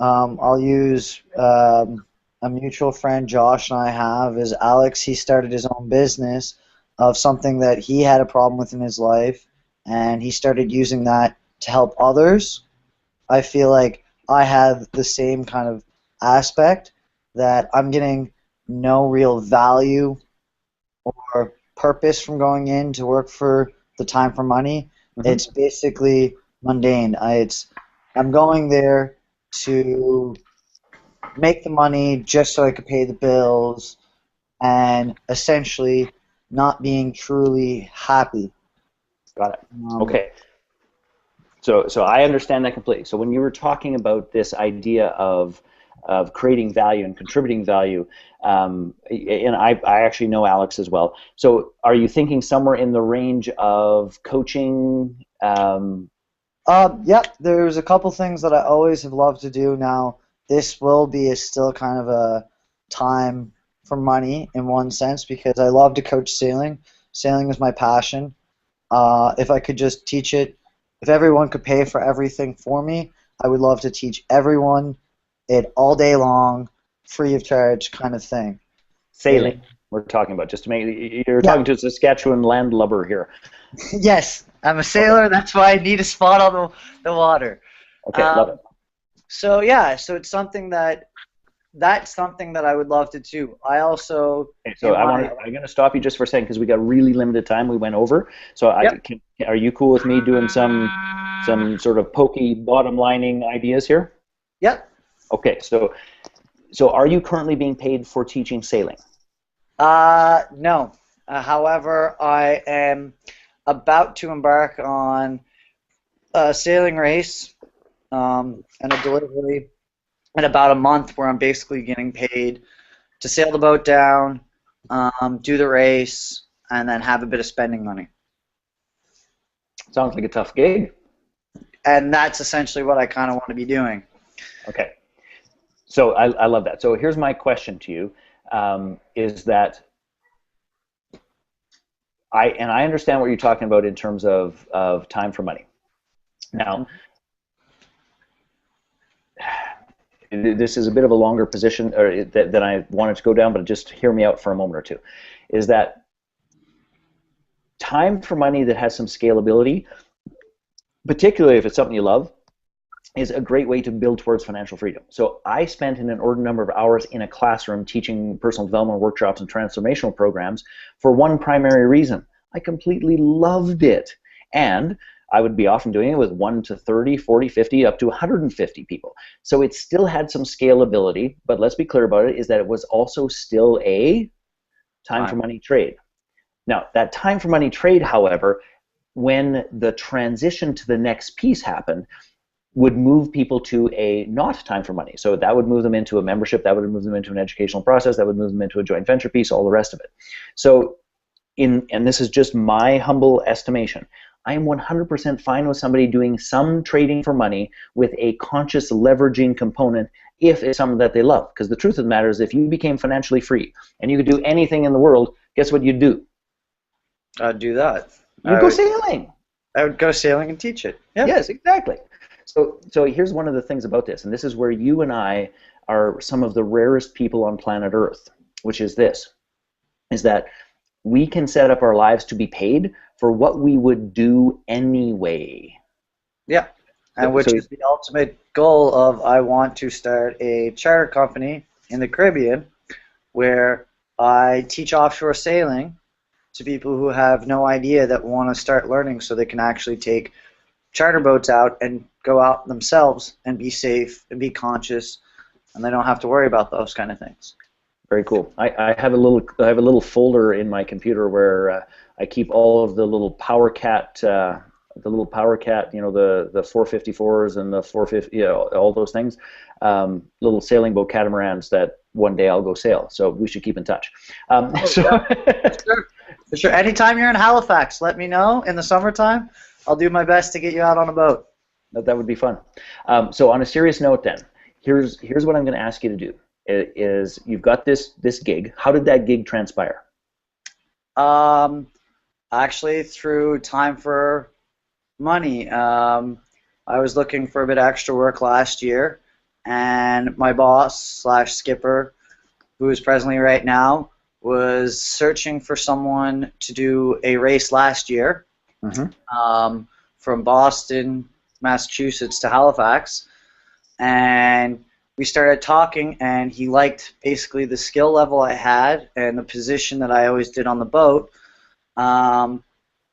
I'll use a mutual friend Josh and I have is Alex. He started his own business of something that he had a problem with in his life, and he started using that to help others. I feel like I have the same kind of aspect, that I'm getting no real value or purpose from going in to work for the time for money. Mm-hmm. It's basically mundane. I'm going there to make the money just so I could pay the bills, and essentially not being truly happy. Got it. Okay. So I understand that completely. So when you were talking about this idea of creating value and contributing value, and I actually know Alex as well. So are you thinking somewhere in the range of coaching? Yep, there's a couple things that I always have loved to do. Now, this will be still kind of a time for money in one sense, because I love to coach sailing. Sailing is my passion. If I could just teach it, if everyone could pay for everything for me, I would love to teach everyone it all day long, free of charge kind of thing. Sailing, we're talking about, just to make, you're Yeah. talking to a Saskatchewan landlubber here. Yes, I'm a Okay, sailor. That's why I need a spot on the water. okay, love it. So yeah, so it's something that's something that I would love to do. I also Okay, so in my I'm going to stop you just for a second because we got really limited time. We went over. So yep are you cool with me doing some sort of pokey bottom lining ideas here? yep. Okay, so are you currently being paid for teaching sailing? No. However, I am about to embark on a sailing race and a delivery in about a month where I'm basically getting paid to sail the boat down, do the race, and then have a bit of spending money. Sounds like a tough gig. And that's essentially what I kind of want to be doing. Okay, so I love that. So here's my question to you, is that I understand what you're talking about in terms of time for money. Now, this is a bit of a longer position than I wanted to go down, but just hear me out for a moment or two. Is that time for money that has some scalability, particularly if it's something you love, is a great way to build towards financial freedom. So I spent an inordinate number of hours in a classroom teaching personal development workshops and transformational programs for one primary reason. I completely loved it. And I would be often doing it with 1 to 30, 40, 50, up to 150 people. So it still had some scalability, but let's be clear about it, is that it was also still a time for money trade. Now, that time for money trade, however, when the transition to the next piece happened, would move people to a not time for money. So that would move them into a membership, that would move them into an educational process, that would move them into a joint venture piece, all the rest of it. So, and this is just my humble estimation, I am 100% fine with somebody doing some trading for money with a conscious leveraging component if it's something that they love. Because the truth of the matter is, if you became financially free and you could do anything in the world, guess what you'd do? I'd do that. You'd go sailing. I would go sailing and teach it. Yep. Yes, exactly. So here's one of the things about this, and this is where you and I are some of the rarest people on planet Earth, which is this, is that we can set up our lives to be paid for what we would do anyway. Yeah, and which is the ultimate goal of, I want to start a charter company in the Caribbean where I teach offshore sailing to people who have no idea that want to start learning, so they can actually take charter boats out and go out themselves and be safe and be conscious, and they don't have to worry about those kind of things. Very cool. I have a little folder in my computer where I keep all of the little Power Cat, you know, the 454s and the 450, you know, all those things, little sailing boat catamarans that one day I'll go sail. So we should keep in touch. For sure. Anytime you're in Halifax, let me know in the summertime. I'll do my best to get you out on a boat. That would be fun. So on a serious note, then, here's what I'm going to ask you to do. Is you've got this gig. How did that gig transpire? Actually, through time for money. I was looking for a bit of extra work last year, and my boss slash skipper, who is presently right now, was searching for someone to do a race last year, from Boston, Massachusetts to Halifax, and we started talking, and he liked basically the skill level I had and the position that I always did on the boat.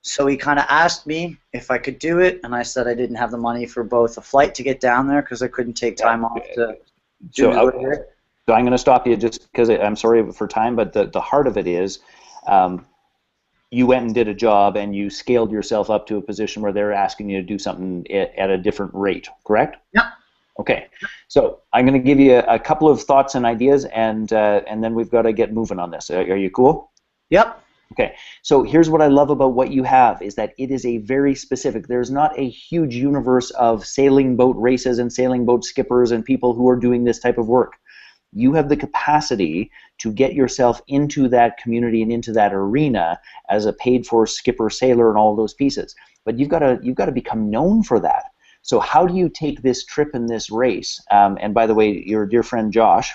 So he kind of asked me if I could do it, and I said I didn't have the money for both a flight to get down there because I couldn't take time off to do it. So I'm going to stop you just because I'm sorry for time, but the heart of it is you went and did a job and you scaled yourself up to a position where they're asking you to do something at a different rate, correct? Yep. Okay, so I'm going to give you a couple of thoughts and ideas, and then we've got to get moving on this. Are you cool? Yep. Okay, so here's what I love about what you have is that it is a very specific, there's not a huge universe of sailing boat races and sailing boat skippers and people who are doing this type of work. you have the capacity to get yourself into that community and into that arena as a paid-for skipper, sailor, and all those pieces. But you've got to become known for that. So how do you take this trip and this race? And by the way, your dear friend Josh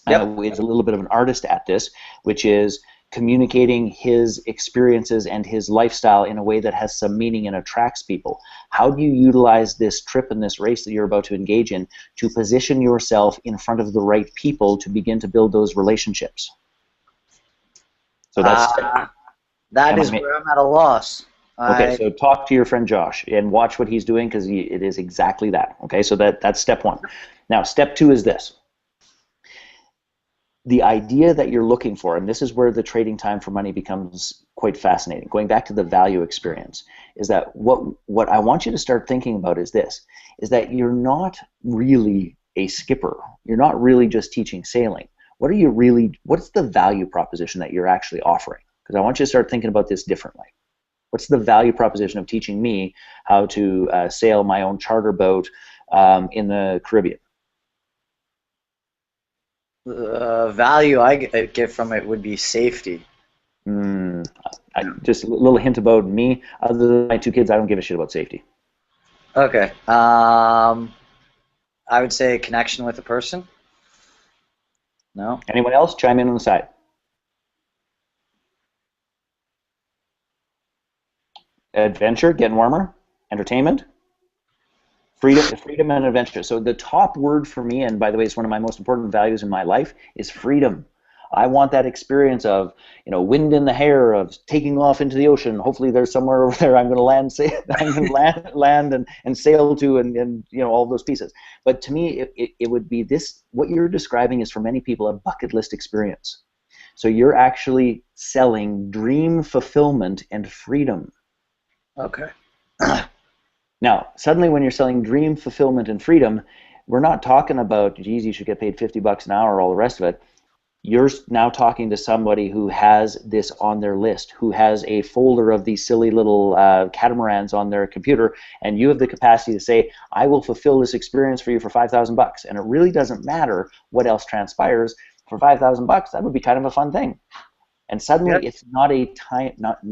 is a little bit of an artist at this, which is communicating his experiences and his lifestyle in a way that has some meaning and attracts people. How do you utilize this trip and this race that you're about to engage in to position yourself in front of the right people to begin to build those relationships? So that's that is where I'm at a loss. Okay, so talk to your friend Josh and watch what he's doing, because it is exactly that. Okay, so that's step one. Now, step two is this. The idea that you're looking for, and this is where the trading time for money becomes quite fascinating, going back to the value experience, is that what I want you to start thinking about is this, is that you're not really a skipper. You're not really just teaching sailing. What's the value proposition that you're actually offering? Because I want you to start thinking about this differently. What's the value proposition of teaching me how to sail my own charter boat in the Caribbean? The value I get from it would be safety. Just a little hint about me. Other than my 2 kids, I don't give a shit about safety. Okay. I would say connection with a person. No. Anyone else? Chime in on the side. Adventure, getting warmer, entertainment, freedom and adventure. So the top word for me, and by the way, it's one of my most important values in my life, is freedom. I want that experience of, wind in the hair, of taking off into the ocean. Hopefully there's somewhere over there I'm going to land and sail to, and all those pieces. But to me, it would be this, what you're describing is for many people a bucket list experience. So you're actually selling dream fulfillment and freedom. Okay. Now, suddenly when you're selling dream fulfillment and freedom, we're not talking about, geez, you should get paid $50 an hour, all the rest of it. You're now talking to somebody who has this on their list, who has a folder of these silly little catamarans on their computer, and you have the capacity to say, I will fulfill this experience for you for $5,000. And it really doesn't matter what else transpires. For $5,000, that would be kind of a fun thing. And suddenly it's not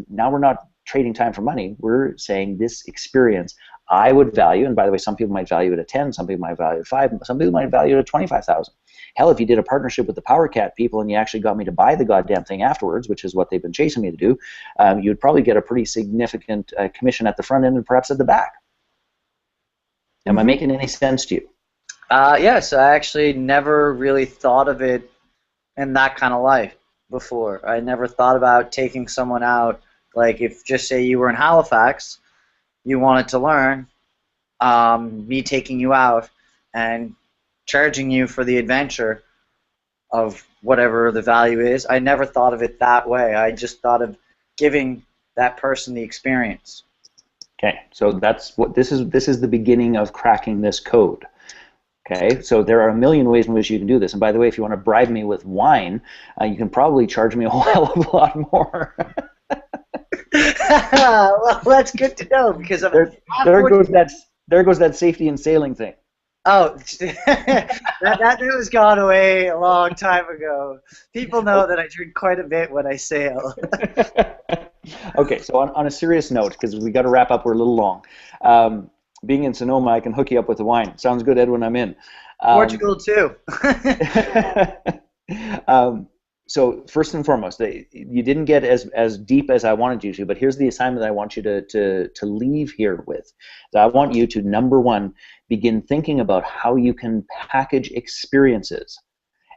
now we're not trading time for money. We're saying this experience I would value, and by the way, some people might value it at 10, some people might value it at 5, some people might value it at 25,000. Hell, if you did a partnership with the Power Cat people and you actually got me to buy the goddamn thing afterwards, which is what they've been chasing me to do, you'd probably get a pretty significant commission at the front end and perhaps at the back. Am I making any sense to you? Yes, I actually never really thought of it in that kind of life before. I never thought about taking someone out. Like, if just say you were in Halifax, you wanted to learn, me taking you out and charging you for the adventure of whatever the value is. I never thought of it that way. I just thought of giving that person the experience. Okay, so that's what this is the beginning of cracking this code. Okay, so there are a million ways in which you can do this. And by the way, if you want to bribe me with wine, you can probably charge me a whole hell of a lot more. Well, that's good to know, because there goes that safety and sailing thing. Oh, that was gone away a long time ago. People know that I drink quite a bit when I sail. Okay, so on a serious note, because we got to wrap up, we're a little long. Being in Sonoma, I can hook you up with the wine. Sounds good, Edwin. I'm in. Portugal too. So first and foremost, you didn't get as deep as I wanted you to, but here's the assignment I want you to leave here with. So I want you to, number one, begin thinking about how you can package experiences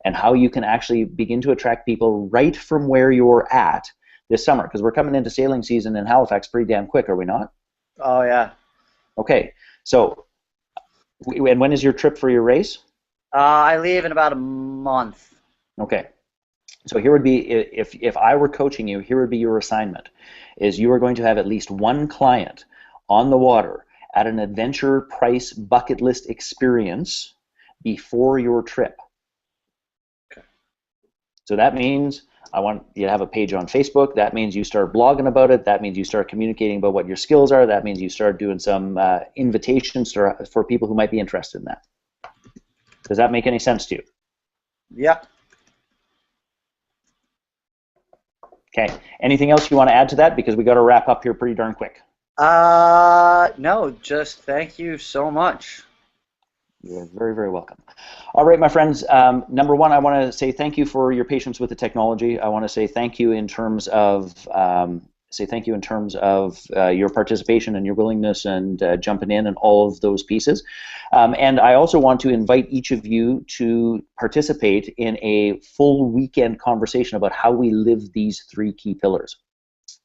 and how you can actually begin to attract people right from where you're at this summer, because we're coming into sailing season in Halifax pretty damn quick, are we not? Oh, yeah. Okay, so and when is your trip for your race? I leave in about a month. Okay. So here would be, if I were coaching you, here would be your assignment, is you are going to have at least one client on the water at an adventure price bucket list experience before your trip. Okay. So that means I want you to have a page on Facebook. That means you start blogging about it. That means you start communicating about what your skills are. That means you start doing some invitations for people who might be interested in that. Does that make any sense to you? Yeah. Okay. Anything else you want to add to that? Because we got to wrap up here pretty darn quick. No, just thank you so much. You're very, very welcome. All right, my friends. Number one, I want to say thank you for your patience with the technology. I want to say thank you in terms of your participation and your willingness and jumping in and all of those pieces. And I also want to invite each of you to participate in a full weekend conversation about how we live these three key pillars.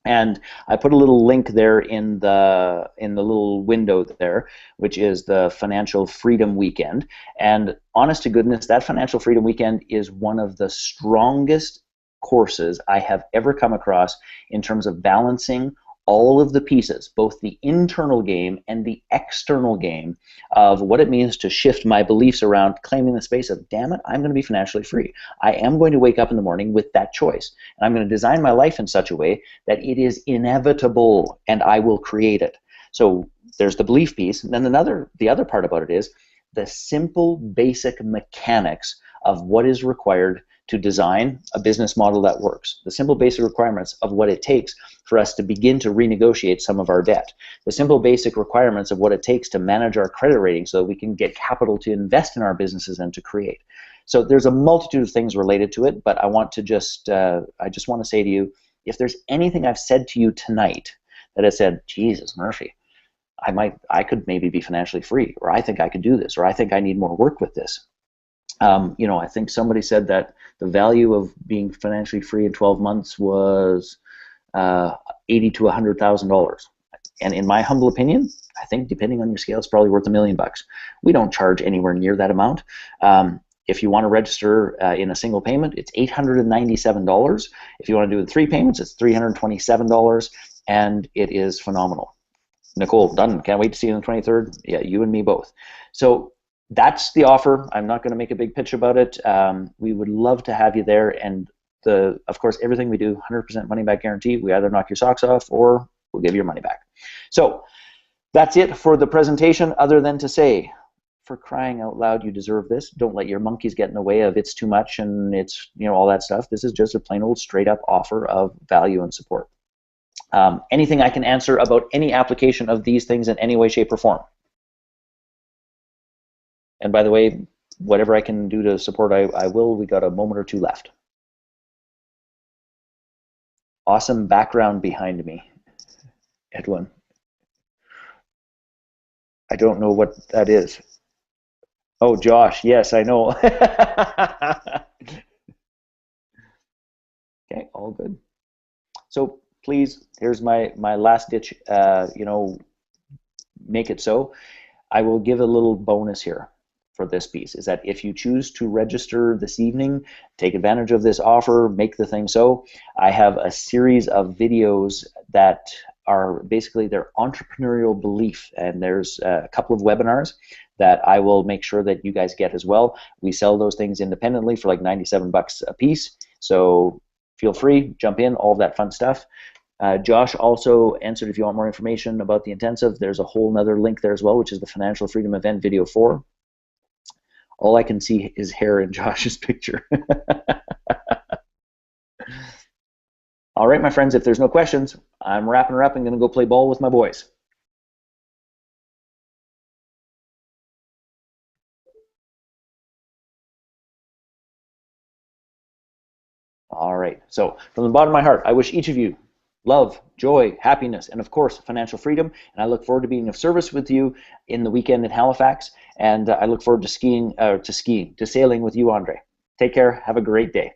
And I put a little link there in the little window there, which is the Financial Freedom Weekend. And honest to goodness, that Financial Freedom Weekend is one of the strongest courses I have ever come across in terms of balancing all of the pieces, both the internal game and the external game of what it means to shift my beliefs around claiming the space of, damn it, I'm going to be financially free. I am going to wake up in the morning with that choice. And I'm going to design my life in such a way that it is inevitable and I will create it. So there's the belief piece. And then the other part about it is the simple, basic mechanics of what is required to design a business model that works. The simple basic requirements of what it takes for us to begin to renegotiate some of our debt. The simple basic requirements of what it takes to manage our credit rating so that we can get capital to invest in our businesses and to create. So there's a multitude of things related to it, but I want to I just want to say to you, if there's anything I've said to you tonight that has said, Jesus, Murphy, I could maybe be financially free, or I think I could do this, or I think I need more work with this. I think somebody said that the value of being financially free in 12 months was $80,000 to $100,000. And in my humble opinion, I think depending on your scale, it's probably worth $1 million. We don't charge anywhere near that amount. If you want to register in a single payment, it's $897. If you want to do it in 3 payments, it's $327, and it is phenomenal. Nicole, done. Can't wait to see you on the 23rd. Yeah, you and me both. So that's the offer. I'm not going to make a big pitch about it. We would love to have you there, and of course, everything we do, 100% money back guarantee. We either knock your socks off or we'll give you your money back. So that's it for the presentation, other than to say, for crying out loud, you deserve this. Don't let your monkeys get in the way of it's too much and it's, all that stuff. This is just a plain old straight up offer of value and support. Anything I can answer about any application of these things in any way, shape, or form? And by the way, whatever I can do to support, I will. We got a moment or two left. Awesome background behind me, Edwin. I don't know what that is. Oh, Josh, yes, I know. Okay, all good. So please, here's my last ditch, make it so. I will give a little bonus here for this piece, is that if you choose to register this evening, take advantage of this offer, make the thing so, I have a series of videos that are basically their entrepreneurial belief, and there's a couple of webinars that I will make sure that you guys get as well. We sell those things independently for like $97 a piece, so feel free, jump in, all of that fun stuff. Josh also answered if you want more information about the intensive. There's a whole nother link there as well, which is the Financial Freedom Event Video 4. All I can see is hair in Josh's picture. All right, my friends, if there's no questions, I'm wrapping her up and going to go play ball with my boys. All right, so from the bottom of my heart, I wish each of you love, joy, happiness, and of course, financial freedom. And I look forward to being of service with you in the weekend in Halifax. And I look forward to sailing with you, Andre. Take care. Have a great day.